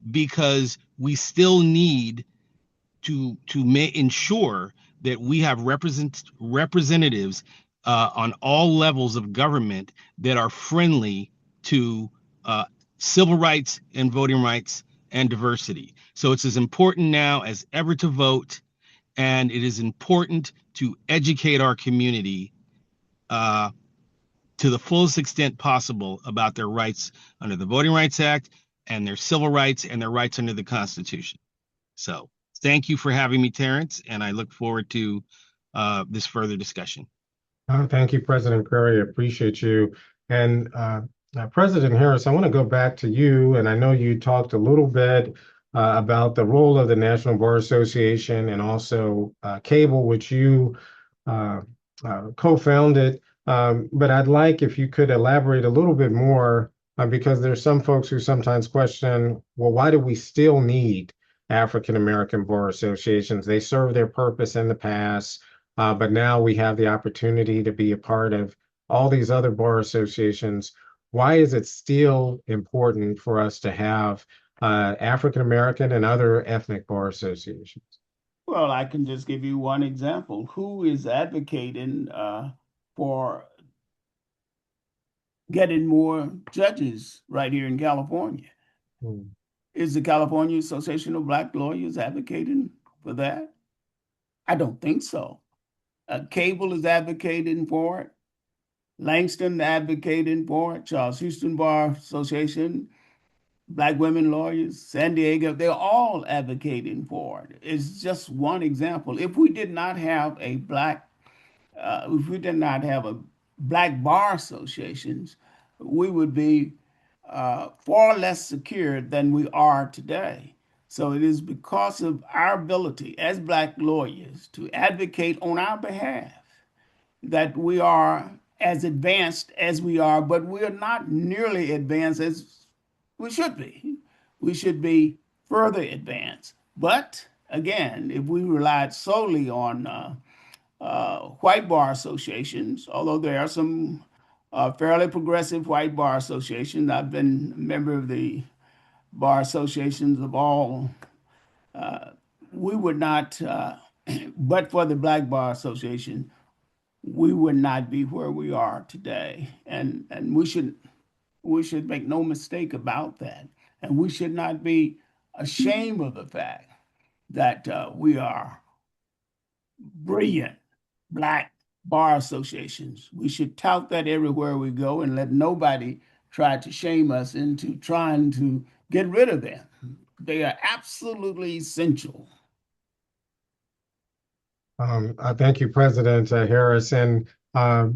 because we still need to ensure that we have representatives on all levels of government that are friendly to civil rights and voting rights and diversity. So it's as important now as ever to vote, and it is important to educate our community to the fullest extent possible about their rights under the Voting Rights Act and their civil rights and their rights under the Constitution. So thank you for having me, Terrance, and I look forward to this further discussion. Thank you, President Curry. I appreciate you. And President Harris, I want to go back to you. And I know you talked a little bit about the role of the National Bar Association and also CABL, which you co-founded. But I'd like if you could elaborate a little bit more because there's some folks who sometimes question, well, why do we still need African American bar associations? They serve their purpose in the past. But now we have the opportunity to be a part of all these other bar associations. Why is it still important for us to have African American and other ethnic bar associations? Well, I can just give you one example. Who is advocating for getting more judges right here in California? Hmm. Is the California Association of Black Lawyers advocating for that? I don't think so. CABL is advocating for it. Langston advocating for it. Charles Houston Bar Association, Black women lawyers, San Diego, they're all advocating for it. It's just one example. If we did not have Black bar associations, we would be far less secure than we are today. So it is because of our ability as Black lawyers to advocate on our behalf that we are as advanced as we are, but we are not nearly advanced as we should be. We should be further advanced. But again, if we relied solely on white bar associations, although there are some fairly progressive white bar associations, I've been a member of the bar associations of all, we would not, but for the Black Bar Association, we would not be where we are today. And we should make no mistake about that. And we should not be ashamed of the fact that we are brilliant Black bar associations. We should tout that everywhere we go and let nobody try to shame us into trying to get rid of them. They are absolutely essential. Thank you, President Harris. And uh,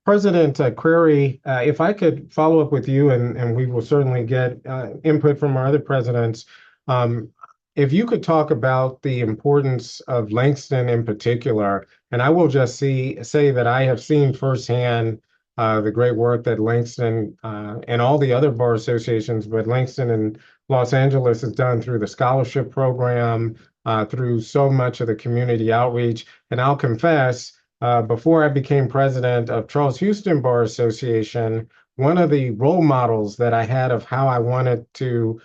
President Query, if I could follow up with you, and we will certainly get input from our other presidents. Um, if you could talk about the importance of Langston in particular, and I will just say that I have seen firsthand the great work that Langston and all the other bar associations, but Langston in Los Angeles has done through the scholarship program, through so much of the community outreach. And I'll confess, before I became president of Charles Houston Bar Association, one of the role models that I had of how I wanted to,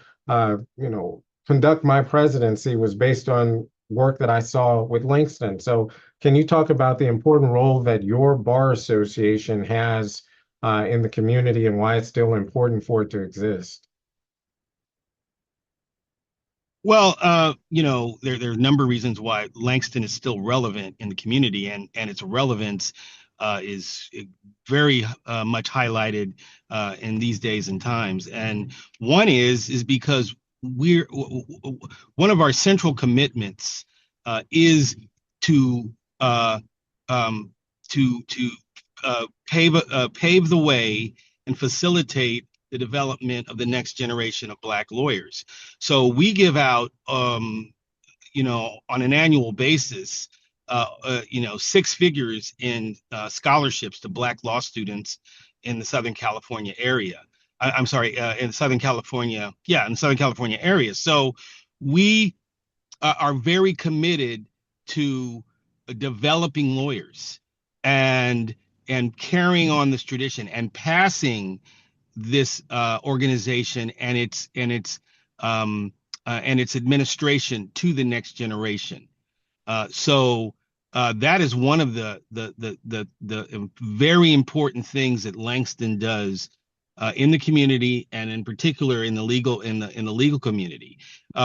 conduct my presidency was based on work that I saw with Langston. So, can you talk about the important role that your bar association has in the community and why it's still important for it to exist? Well, there are a number of reasons why Langston is still relevant in the community, and its relevance is very much highlighted in these days and times. And one is because we're one of our central commitments is to pave the way and facilitate the development of the next generation of Black lawyers. So we give out, on an annual basis, six figures in scholarships to Black law students in the Southern California area. I'm sorry, in Southern California, in the Southern California area. So we are very committed to developing lawyers and carrying on this tradition and passing this organization and its administration to the next generation. So that is one of the very important things that Langston does in the community, and in particular in the legal community.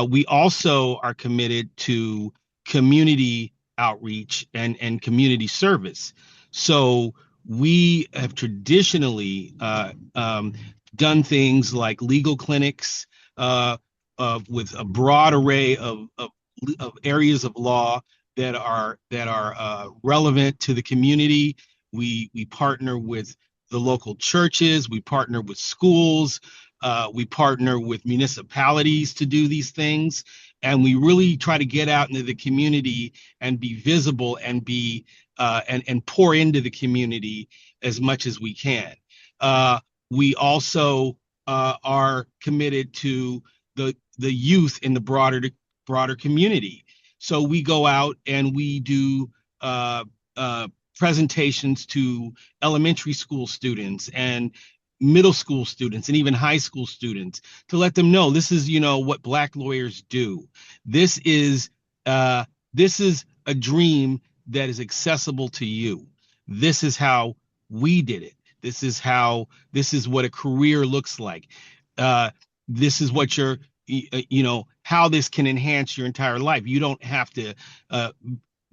We also are committed to community outreach and community service. So we have traditionally done things like legal clinics with a broad array of areas of law that are relevant to the community. We partner with the local churches. We partner with schools. We partner with municipalities to do these things. And we really try to get out into the community and be visible and be and pour into the community as much as we can. We also are committed to the youth in the broader community. So we go out and we do presentations to elementary school students and middle school students and even high school students to let them know this is what Black lawyers do. This is a dream that is accessible to you. This is how we did it. This is what a career looks like. This is what how this can enhance your entire life. You don't have to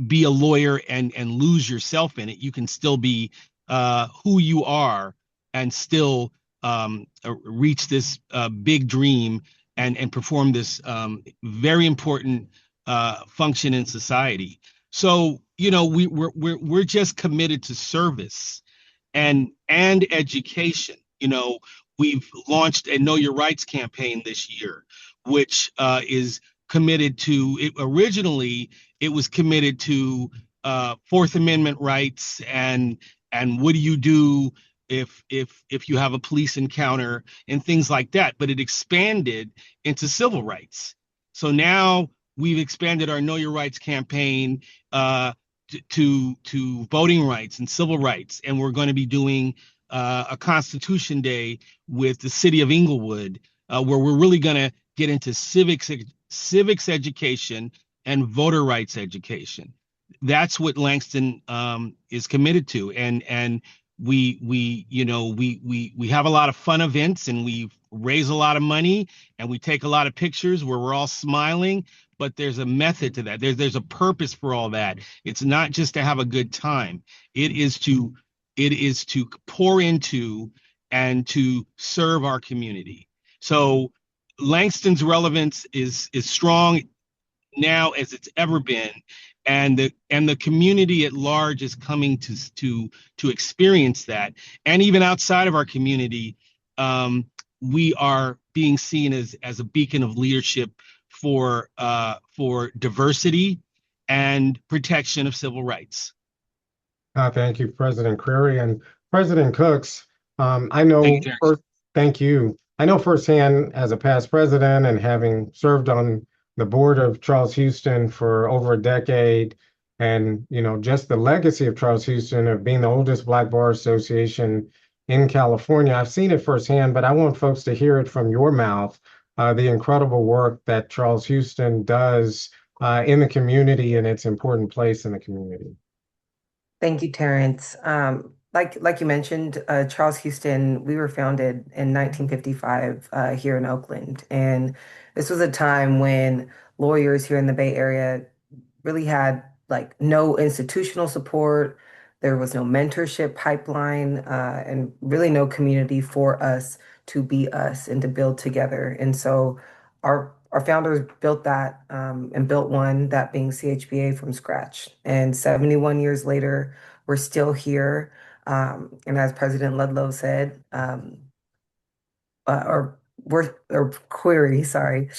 be a lawyer and lose yourself in it. You can still be who you are and still reach this big dream and perform this very important function in society. So we're just committed to service and education. We've launched a Know Your Rights campaign this year, which is committed to it. Originally, it was committed to Fourth Amendment rights and what do you do if you have a police encounter and things like that. But it expanded into civil rights. So now we've expanded our Know Your Rights campaign to voting rights and civil rights, and we're going to be doing a Constitution Day with the city of Inglewood, where we're really going to get into civics education and voter rights education. That's what Langston is committed to, and we have a lot of fun events, and we raise a lot of money, and we take a lot of pictures where we're all smiling. But there's a method to that. There's a purpose for all that. It's not just to have a good time. It is to pour into and to serve our community. So Langston's relevance is strong now as it's ever been, and the community at large is coming to experience that. And even outside of our community, we are being seen as a beacon of leadership for diversity and protection of civil rights. Thank you, President Creary and President Cooks. I Thank know you, first, thank you. I know firsthand as a past president and having served on the board of Charles Houston for over a decade, and just the legacy of Charles Houston of being the oldest Black Bar Association in California. I've seen it firsthand, but I want folks to hear it from your mouth, the incredible work that Charles Houston does in the community and its important place in the community. Thank you, Terrance. Like you mentioned, Charles Houston, we were founded in 1955 here in Oakland. And this was a time when lawyers here in the Bay Area really had like no institutional support. There was no mentorship pipeline, and really no community for us to be us and to build together. And so our founders built that, and built one, that being CHBA, from scratch. And 71 years later, we're still here. And as President Ludlow said, or query, sorry,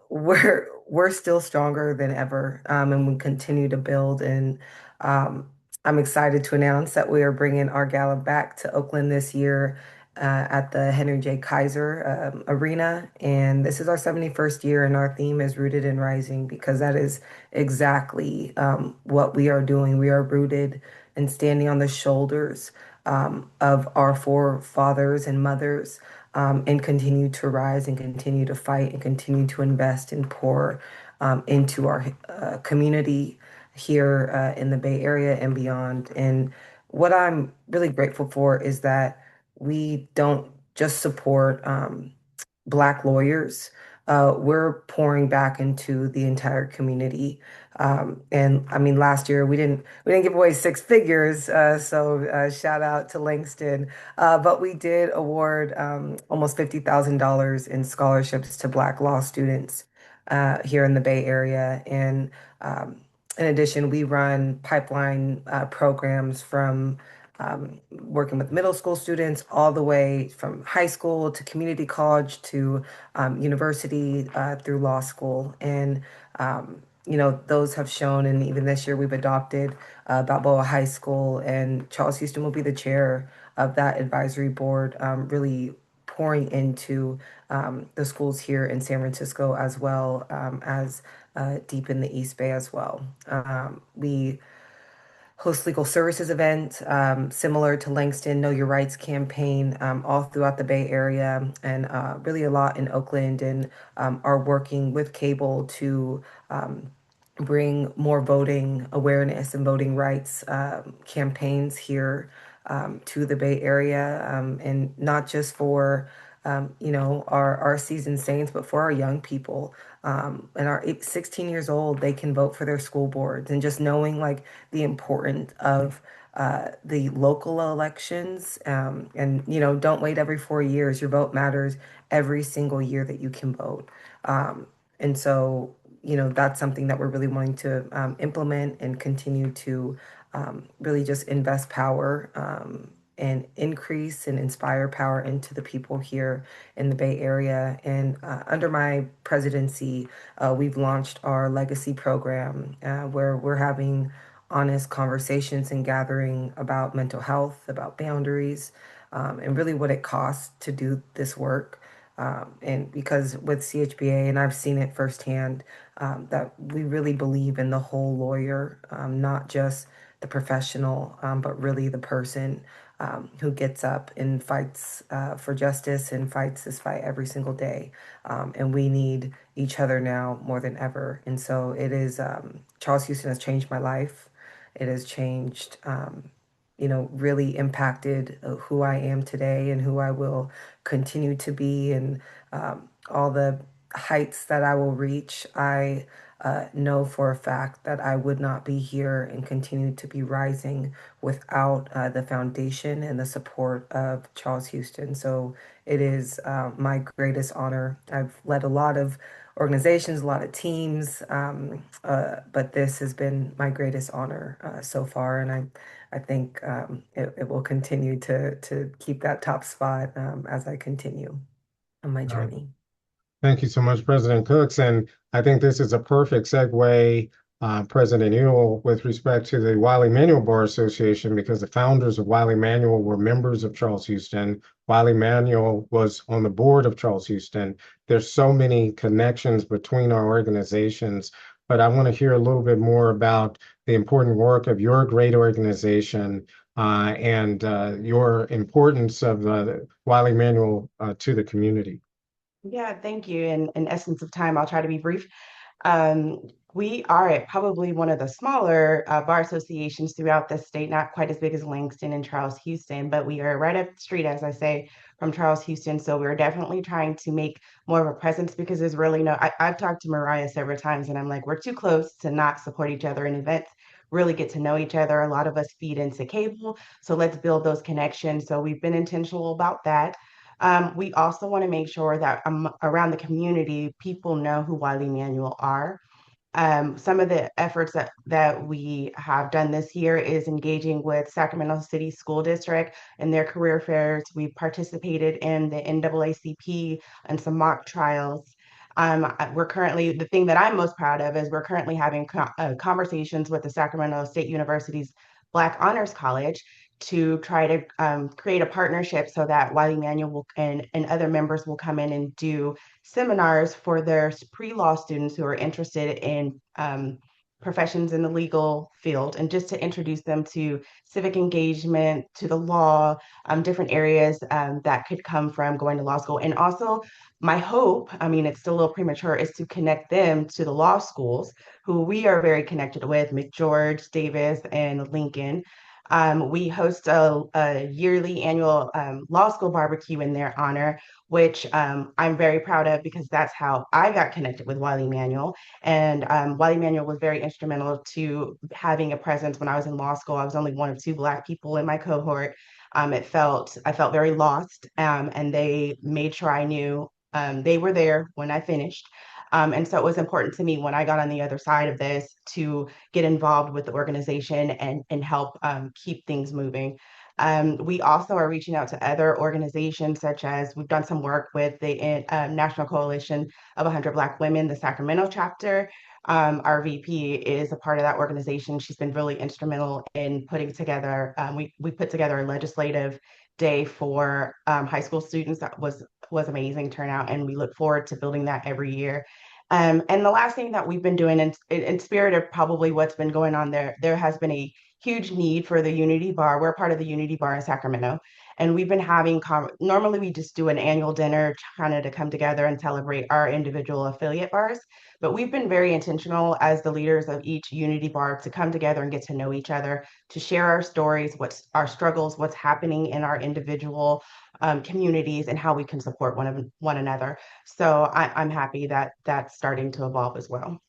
we're still stronger than ever, and we continue to build. And I'm excited to announce that we are bringing our gala back to Oakland this year, at the Henry J. Kaiser Arena. And this is our 71st year, and our theme is Rooted in Rising, because that is exactly what we are doing. We are rooted and standing on the shoulders of our forefathers and mothers, and continue to rise and continue to fight and continue to invest and pour into our community here in the Bay Area and beyond. And what I'm really grateful for is that we don't just support Black lawyers. We're pouring back into the entire community. And I mean, last year we didn't give away six figures, so shout out to Langston. But we did award almost $50,000 in scholarships to Black law students here in the Bay Area. And in addition, we run pipeline programs from working with middle school students all the way from high school to community college to university, through law school. And those have shown, and even this year we've adopted Balboa High School, and Charles Houston will be the chair of that advisory board, really pouring into the schools here in San Francisco, as well as deep in the East Bay as well. We host legal services events, similar to Langston Know Your Rights campaign, all throughout the Bay Area, and really a lot in Oakland, and are working with CABL to bring more voting awareness and voting rights campaigns here to the Bay Area, and not just for our seasoned saints, but for our young people. And our 16 years old, they can vote for their school boards, and just knowing like the importance of the local elections, and don't wait every 4 years. Your vote matters every single year that you can vote. And so that's something that we're really wanting to implement and continue to really just invest power and increase and inspire power into the people here in the Bay Area. And under my presidency, we've launched our legacy program where we're having honest conversations and gathering about mental health, about boundaries, and really what it costs to do this work. And because with CHBA, and I've seen it firsthand, that we really believe in the whole lawyer, not just the professional, but really the person who gets up and fights for justice and fights this fight every single day. And we need each other now more than ever. And so it is, Charles Houston has changed my life. It has changed, really impacted who I am today and who I will continue to be, and all the heights that I will reach. I know for a fact that I would not be here and continue to be rising without the foundation and the support of Charles Houston. So it is my greatest honor. I've led a lot of organizations, a lot of teams, but this has been my greatest honor so far, and I think it will continue to keep that top spot as I continue on my Uh, journey. Thank you so much, President Cooks. And I think this is a perfect segue, President Ewell, with respect to the Wiley Manual Bar Association, because the founders of Wiley Manual were members of Charles Houston. Wiley Manual was on the board of Charles Houston. There's so many connections between our organizations, but I want to hear a little bit more about the important work of your great organization and your importance of Wiley Manual to the community. Yeah, thank you. In essence of time, I'll try to be brief. Um, we are at probably one of the smaller bar associations throughout the state, not quite as big as Langston and Charles Houston, but we are right up the street, as I say, from Charles Houston. So we're definitely trying to make more of a presence because there's really I've talked to Mariah several times and I'm like, we're too close to not support each other in events, really get to know each other. A lot of us feed into cable. So let's build those connections. So we've been intentional about that. We also want to make sure that around the community, people know who Wiley Manual are. Some of the efforts that we have done this year is engaging with Sacramento City School District and their career fairs. We participated in the NAACP and some mock trials. The thing that I'm most proud of is we're currently having conversations with the Sacramento State University's Black Honors College to try to create a partnership so that Wiley Manual and other members will come in and do seminars for their pre-law students who are interested in professions in the legal field, and just to introduce them to civic engagement, to the law, different areas that could come from going to law school. And also my hope, I mean, it's still a little premature, is to connect them to the law schools who we are very connected with, McGeorge, Davis, and Lincoln. We host a yearly annual law school barbecue in their honor, which I'm very proud of because that's how I got connected with Wiley Manual. And Wiley Manual was very instrumental to having a presence when I was in law school. I was only one of two Black people in my cohort. I felt very lost, and they made sure I knew they were there when I finished. And so it was important to me when I got on the other side of this to get involved with the organization and help keep things moving. We also are reaching out to other organizations, such as we've done some work with the National Coalition of 100 Black Women, the Sacramento chapter. Our VP is a part of that organization. She's been really instrumental in putting together, we put together a legislative day for high school students that was amazing turnout, and we look forward to building that every year. And the last thing that we've been doing in spirit of probably what's been going on there has been a huge need for the Unity Bar. We're part of the Unity Bar in Sacramento, and we've been having, normally we just do an annual dinner kind of to come together and celebrate our individual affiliate bars. But we've been very intentional as the leaders of each Unity Bar to come together and get to know each other, to share our stories, what's our struggles, what's happening in our individual communities, and how we can support one another. So I'm happy that that's starting to evolve as well.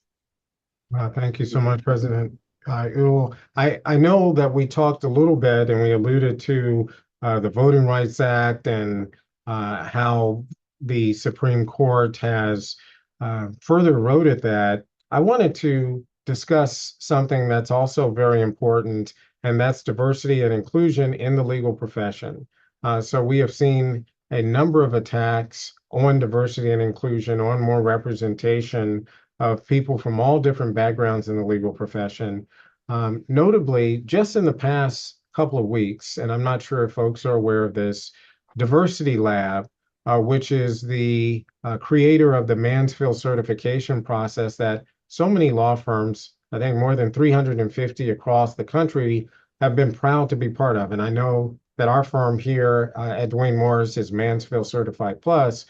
Thank you so much, President Ewell. I know that we talked a little bit and we alluded to the Voting Rights Act and how the Supreme Court has further eroded that. I wanted to discuss something that's also very important, and that's diversity and inclusion in the legal profession. So we have seen a number of attacks on diversity and inclusion, on more representation of people from all different backgrounds in the legal profession. Notably, just in the past couple of weeks, and I'm not sure if folks are aware of this, Diversity Lab, which is the creator of the Mansfield certification process that so many law firms, I think more than 350 across the country, have been proud to be part of. And I know that our firm here at Duane Morris is Mansfield Certified Plus.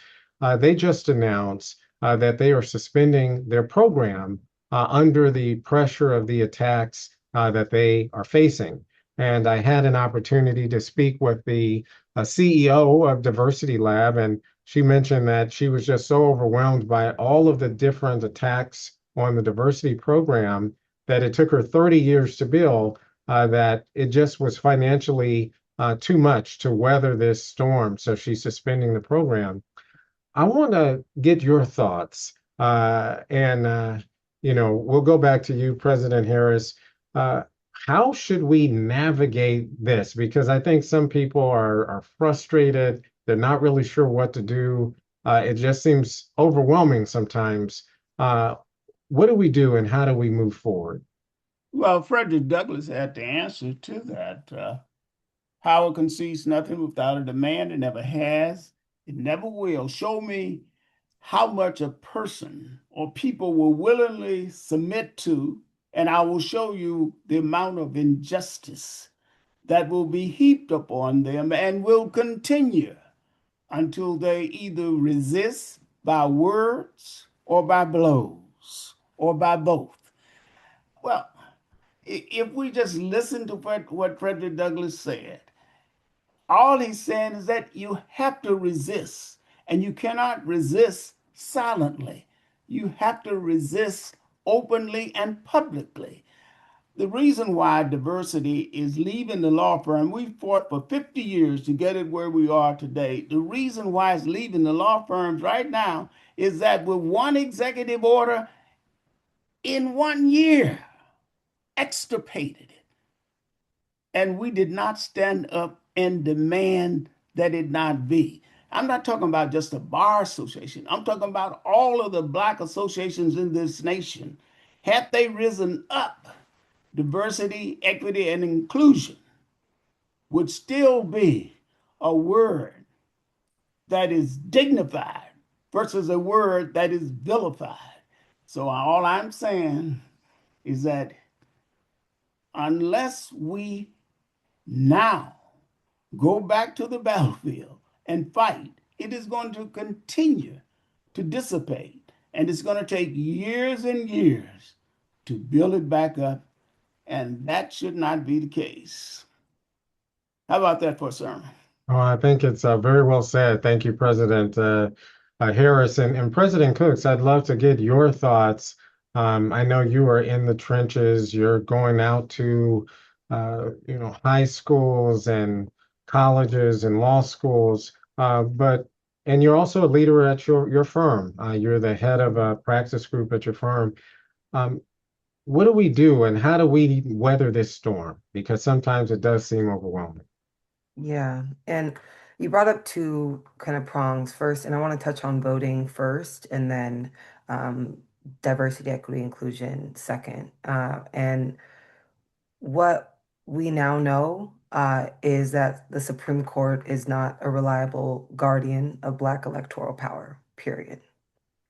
They just announced that they are suspending their program under the pressure of the attacks that they are facing. And I had an opportunity to speak with the CEO of Diversity Lab, and she mentioned that she was just so overwhelmed by all of the different attacks on the diversity program that it took her 30 years to build, that it just was financially too much to weather this storm. So she's suspending the program. I want to get your thoughts, and we'll go back to you, President Harris. Uh, how should we navigate this? Because I think some people are frustrated. They're not really sure what to do. It just seems overwhelming sometimes. Uh, what do we do, and how do we move forward? Well, Frederick Douglass had the answer to that. Power concedes nothing without a demand. It never has. It never will. Show me how much a person or people will willingly submit to, and I will show you the amount of injustice that will be heaped upon them and will continue until they either resist by words or by blows or by both. Well, if we just listen to what Frederick Douglass said, all he's saying is that you have to resist, and you cannot resist silently. You have to resist openly and publicly. The reason why diversity is leaving the law firm, we fought for 50 years to get it where we are today. The reason why it's leaving the law firms right now is that with one executive order in 1 year, extirpated it. And we did not stand up and demand that it not be. I'm not talking about just the bar association. I'm talking about all of the black associations in this nation. Had they risen up, diversity, equity, and inclusion would still be a word that is dignified versus a word that is vilified. So all I'm saying is that unless we now go back to the battlefield and fight, it is going to continue to dissipate. And it's going to take years and years to build it back up. And that should not be the case. How about that for a sermon? Oh, I think it's very well said. Thank you, President Harris. And President Cooks, I'd love to get your thoughts. I know you are in the trenches. You're going out to, high schools and colleges and law schools, and you're also a leader at your firm. You're the head of a practice group at your firm. Um, what do we do, and how do we weather this storm? Because sometimes it does seem overwhelming. Yeah, and you brought up two kind of prongs first, and I want to touch on voting first, and then um, diversity, equity, inclusion second. And what we now know is that the Supreme Court is not a reliable guardian of Black electoral power, period.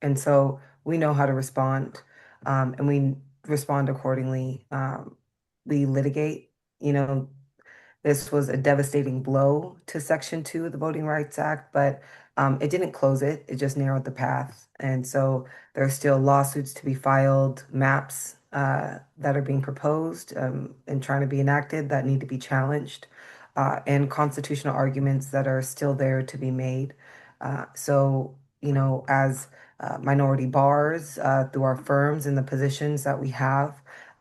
And so we know how to respond, and we respond accordingly. We litigate, you know, this was a devastating blow to Section 2 of the Voting Rights Act, but it didn't close it. It just narrowed the path. And so there are still lawsuits to be filed, maps that are being proposed and trying to be enacted that need to be challenged, and constitutional arguments that are still there to be made. As minority bars through our firms and the positions that we have,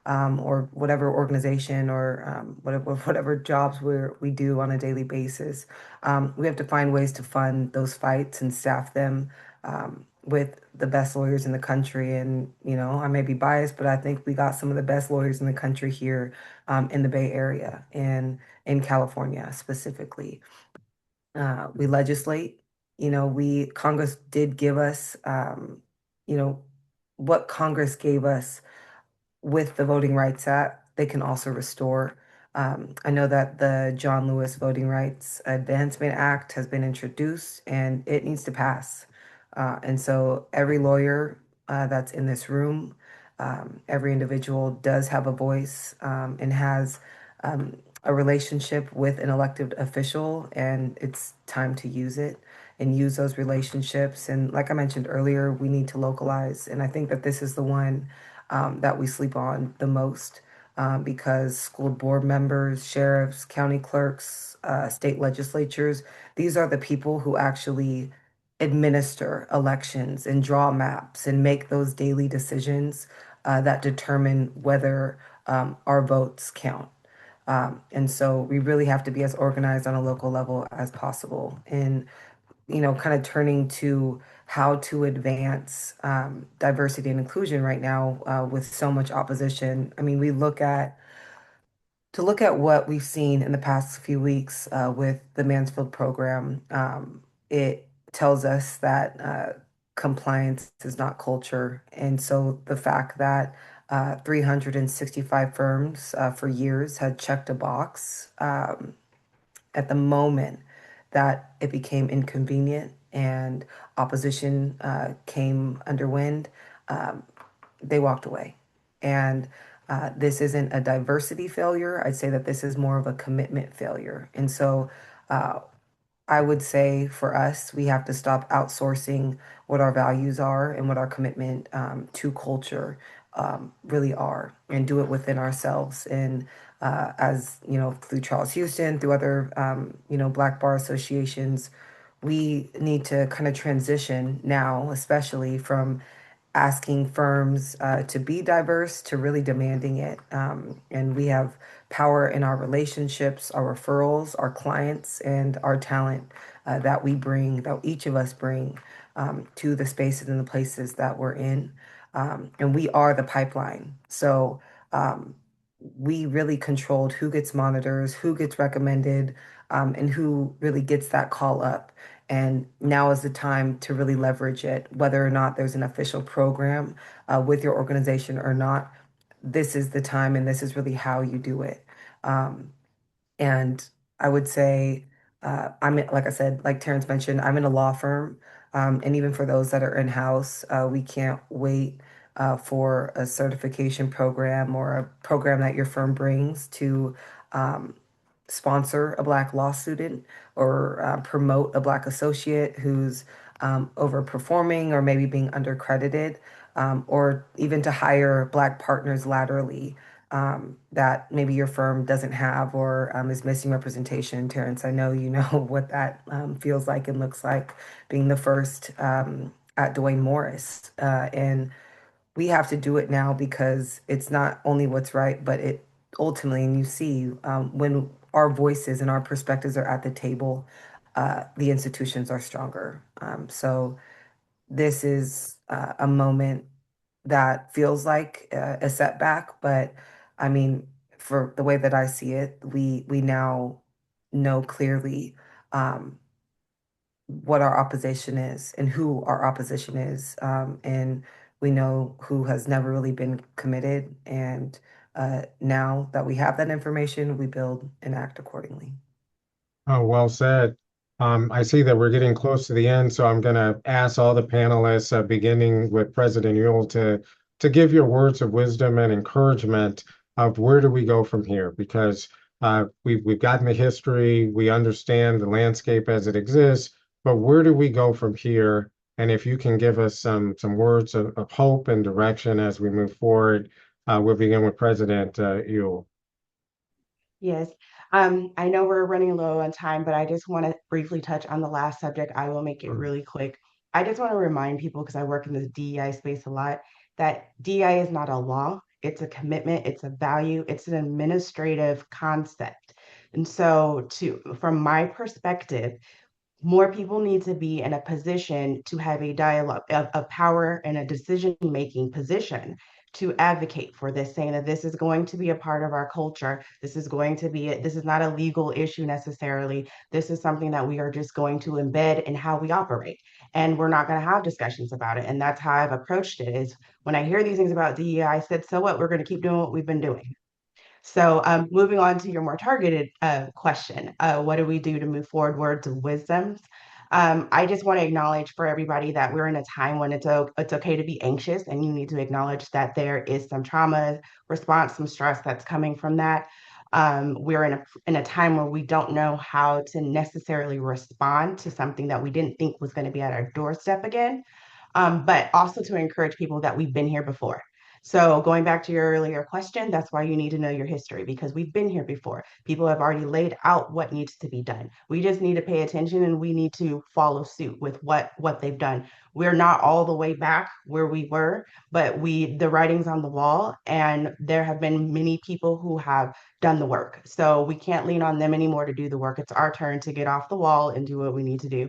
or whatever organization or whatever jobs we do on a daily basis. We have to find ways to fund those fights and staff them with the best lawyers in the country. And, I may be biased, but I think we got some of the best lawyers in the country here in the Bay Area and in California specifically. We legislate, Congress did give us, you know, what Congress gave us with the Voting Rights Act, they can also restore. I know that the John Lewis Voting Rights Advancement Act has been introduced and it needs to pass. And so every lawyer that's in this room, every individual does have a voice and has a relationship with an elected official, and it's time to use it and use those relationships. And like I mentioned earlier, we need to localize. And I think that this is the one that we sleep on the most because school board members, sheriffs, county clerks, state legislatures, these are the people who actually administer elections and draw maps and make those daily decisions that determine whether our votes count. And so we really have to be as organized on a local level as possible. And kind of turning to how to advance diversity and inclusion right now with so much opposition. I mean, to look at what we've seen in the past few weeks with the Mansfield program, it tells us that compliance is not culture. And so the fact that 365 firms for years had checked a box at the moment that it became inconvenient and opposition came under wind, um, they walked away. And this isn't a diversity failure. I'd say that this is more of a commitment failure. And so uh, I would say for us, we have to stop outsourcing what our values are and what our commitment to culture really are, and do it within ourselves. And as through Charles Houston, through other Black bar associations, we need to kind of transition now, especially from asking firms to be diverse to really demanding it. And we have power in our relationships, our referrals, our clients, and our talent that we bring, that each of us bring to the spaces and the places that we're in. And we are the pipeline. So um, we really controlled who gets monitors, who gets recommended, and who really gets that call up. And now is the time to really leverage it, whether or not there's an official program with your organization or not. This is the time, and this is really how you do it. Um, and I would say, like I said, like Terrance mentioned, I'm in a law firm. And even for those that are in-house, we can't wait for a certification program or a program that your firm brings to um, sponsor a Black law student or promote a Black associate who's overperforming or maybe being undercredited, or even to hire Black partners laterally that maybe your firm doesn't have or is missing representation. Terrance, I know you know what that feels like and looks like being the first at Duane Morris. And we have to do it now because it's not only what's right, but it ultimately, and you see, when our voices and our perspectives are at the table, the institutions are stronger. So this is a moment that feels like a setback, but I mean, for the way that I see it, we now know clearly um, what our opposition is and who our opposition is, and we know who has never really been committed. And now that we have that information, we build and act accordingly. Oh, well said. I see that we're getting close to the end, so I'm going to ask all the panelists, beginning with President Ewell, to give your words of wisdom and encouragement of where do we go from here? Because we've gotten the history, we understand the landscape as it exists, but where do we go from here? And if you can give us some words of hope and direction as we move forward, we'll begin with President Ewell. Yes. I know we're running low on time, but I just want to briefly touch on the last subject. I will make it really quick. I just want to remind people, because I work in the DEI space a lot, that DEI is not a law, it's a commitment, it's a value, it's an administrative concept. And so from my perspective, More people need to be in a position to have a dialogue of power and a decision-making position to advocate for this, saying that this is going to be a part of our culture. This is going to be, this is not a legal issue necessarily. This is something that we are just going to embed in how we operate. And we're not going to have discussions about it. And that's how I've approached it is when I hear these things about DEI, I said, so what? We're going to keep doing what we've been doing. So moving on to your more targeted question, what do we do to move forward words of wisdoms? I just want to acknowledge for everybody that we're in a time when it's okay to be anxious, and you need to acknowledge that there is some trauma response, some stress that's coming from that. We're in a time where we don't know how to necessarily respond to something that we didn't think was going to be at our doorstep again, but also to encourage people that we've been here before. So going back to your earlier question, that's why you need to know your history because we've been here before. People have already laid out what needs to be done. We just need to pay attention and we need to follow suit with what they've done. We're not all the way back where we were, but the writing's on the wall and there have been many people who have done the work. So we can't lean on them anymore to do the work. It's our turn to get off the wall and do what we need to do.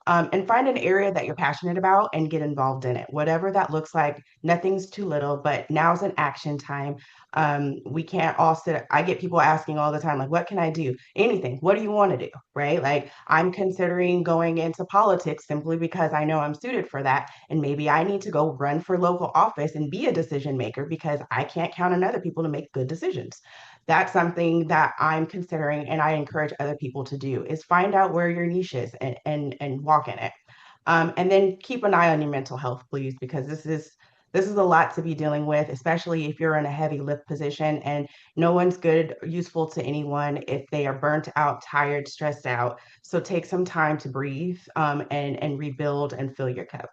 And find an area that you're passionate about and get involved in it. Whatever that looks like, nothing's too little, but now's an action time. We can't all sit. I get people asking all the time, like, what can I do? Anything. What do you want to do? Right? Like, I'm considering going into politics simply because I know I'm suited for that. And maybe I need to go run for local office and be a decision maker because I can't count on other people to make good decisions. That's something that I'm considering and I encourage other people to do is find out where your niche is and walk in it. And then keep an eye on your mental health, please, because this is a lot to be dealing with, especially if you're in a heavy lift position and no one's good or useful to anyone if they are burnt out, tired, stressed out. So take some time to breathe and rebuild and fill your cup.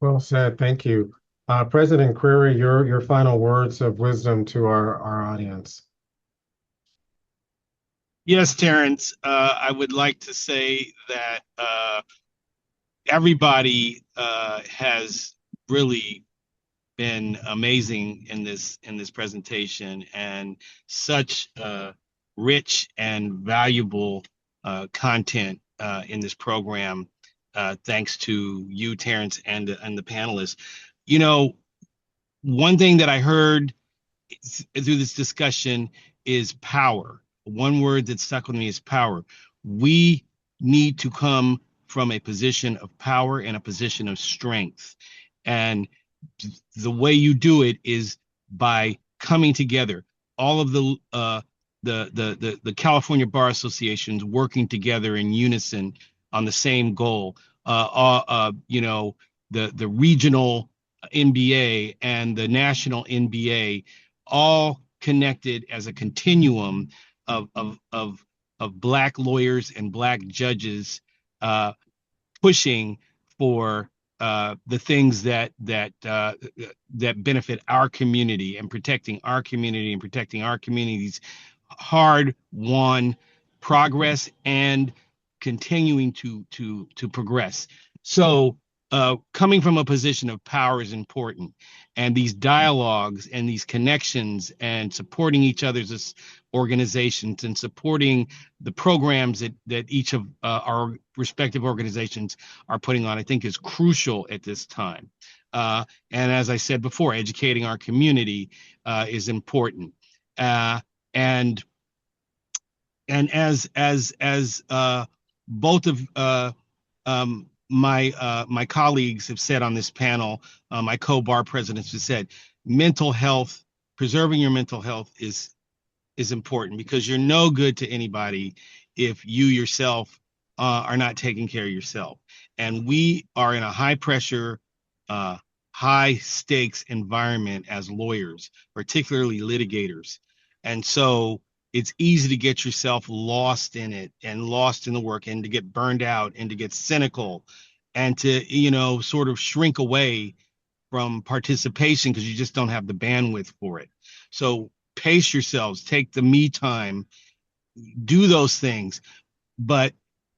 Well said. Thank you. President Query, your final words of wisdom to our audience. Yes, Terrance, I would like to say that everybody has really been amazing in this presentation and such rich and valuable content in this program. Thanks to you, Terrance, and the panelists. You know, one thing that I heard through this discussion is power. One word that stuck with me is power. We need to come from a position of power and a position of strength. And the way you do it is by coming together. All of the California Bar Associations working together in unison on the same goal. You know, the regional NBA and the national NBA all connected as a continuum of Black lawyers and Black judges pushing for the things that benefit our community and protecting our community and protecting our community's hard-won progress and continuing to progress. So coming from a position of power is important, and these dialogues and these connections and supporting each other's organizations and supporting the programs that each of our respective organizations are putting on, I think is crucial at this time. And as I said before, educating our community is important. And as both of my colleagues have said on this panel, my co-bar presidents have said, mental health, preserving your mental health is important because you're no good to anybody if you yourself are not taking care of yourself. And we are in a high pressure, high stakes environment as lawyers, particularly litigators. And so it's easy to get yourself lost in it and lost in the work and to get burned out and to get cynical and to, you know, sort of shrink away from participation because you just don't have the bandwidth for it. So pace yourselves, take the me time, do those things. But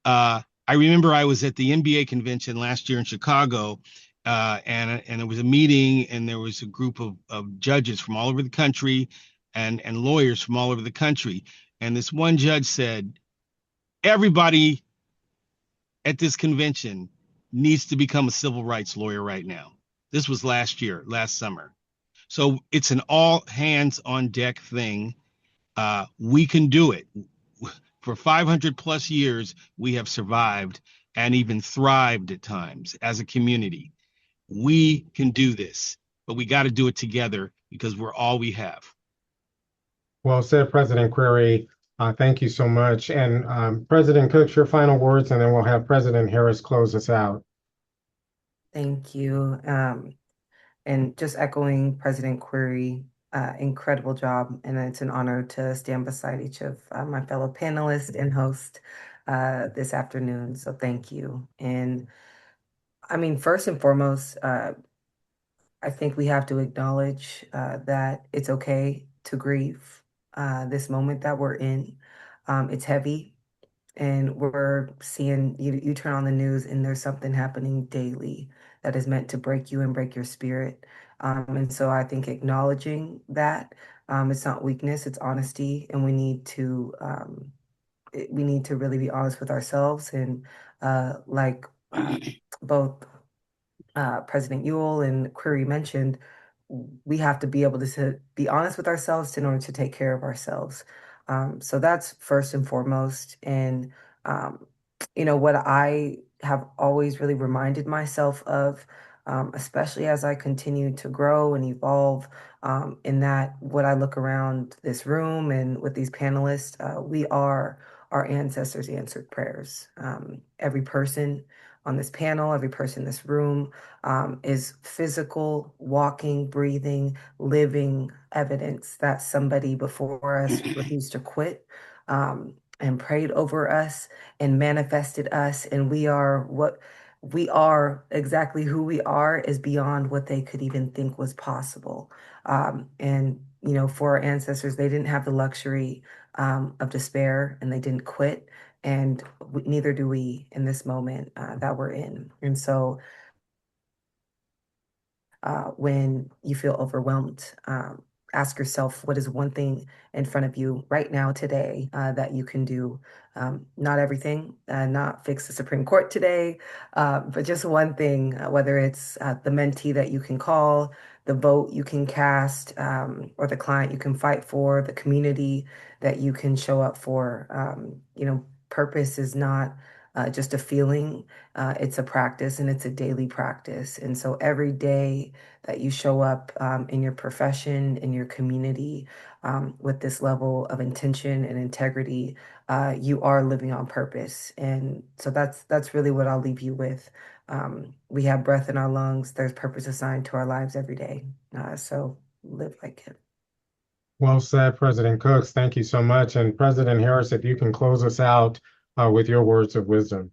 I remember I was at the NBA convention last year in Chicago, and there was a meeting, and there was a group of judges from all over the country and lawyers from all over the country. And this one judge said, everybody at this convention needs to become a civil rights lawyer right now. This was last summer. So it's an all hands on deck thing. We can do it. For 500 plus years, we have survived and even thrived at times as a community. We can do this, but we got to do it together because we're all we have. Well said, President Query. Thank you so much. And President Cooks, your final words, and then we'll have President Harris close us out. Thank you. And just echoing President Query, incredible job. And it's an honor to stand beside each of my fellow panelists and host this afternoon. So thank you. And I mean, first and foremost, I think we have to acknowledge that it's okay to grieve this moment that we're in. It's heavy, and we're seeing you turn on the news and there's something happening daily that is meant to break you and break your spirit. And so I think acknowledging that it's not weakness, it's honesty, and we need to really be honest with ourselves and like both President Ewell and Query mentioned, we have to be able to be honest with ourselves in order to take care of ourselves. So that's first and foremost. And, what I have always really reminded myself of, especially as I continue to grow and evolve, in that what I look around this room and with these panelists, we are our ancestors' answered prayers. Every person on this panel, every person in this room is physical, walking, breathing, living evidence that somebody before us refused to quit and prayed over us and manifested us. And we are exactly who we are is beyond what they could even think was possible. For our ancestors, they didn't have the luxury of despair and they didn't quit. And neither do we in this moment that we're in. And so when you feel overwhelmed, ask yourself, what is one thing in front of you right now today that you can do? Not everything, not fix the Supreme Court today, but just one thing, whether it's the mentee that you can call, the vote you can cast, or the client you can fight for, the community that you can show up for. Purpose is not just a feeling, it's a practice and it's a daily practice. And so every day that you show up in your profession, in your community, with this level of intention and integrity, you are living on purpose. And so that's really what I'll leave you with. We have breath in our lungs. There's purpose assigned to our lives every day. So live like it. Well said, President Cooks. Thank you so much. And President Harris, if you can close us out with your words of wisdom.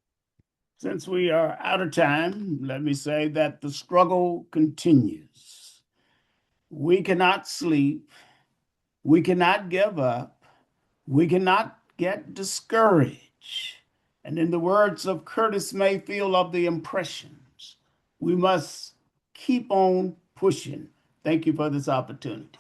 Since we are out of time, let me say that the struggle continues. We cannot sleep. We cannot give up. We cannot get discouraged. And in the words of Curtis Mayfield of The Impressions, we must keep on pushing. Thank you for this opportunity.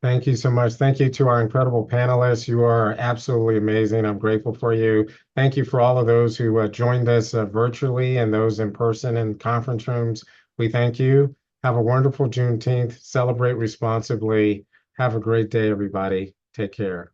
Thank you so much. Thank you to our incredible panelists. You are absolutely amazing. I'm grateful for you. Thank you for all of those who joined us virtually and those in person in conference rooms. We thank you. Have a wonderful Juneteenth. Celebrate responsibly. Have a great day, everybody. Take care.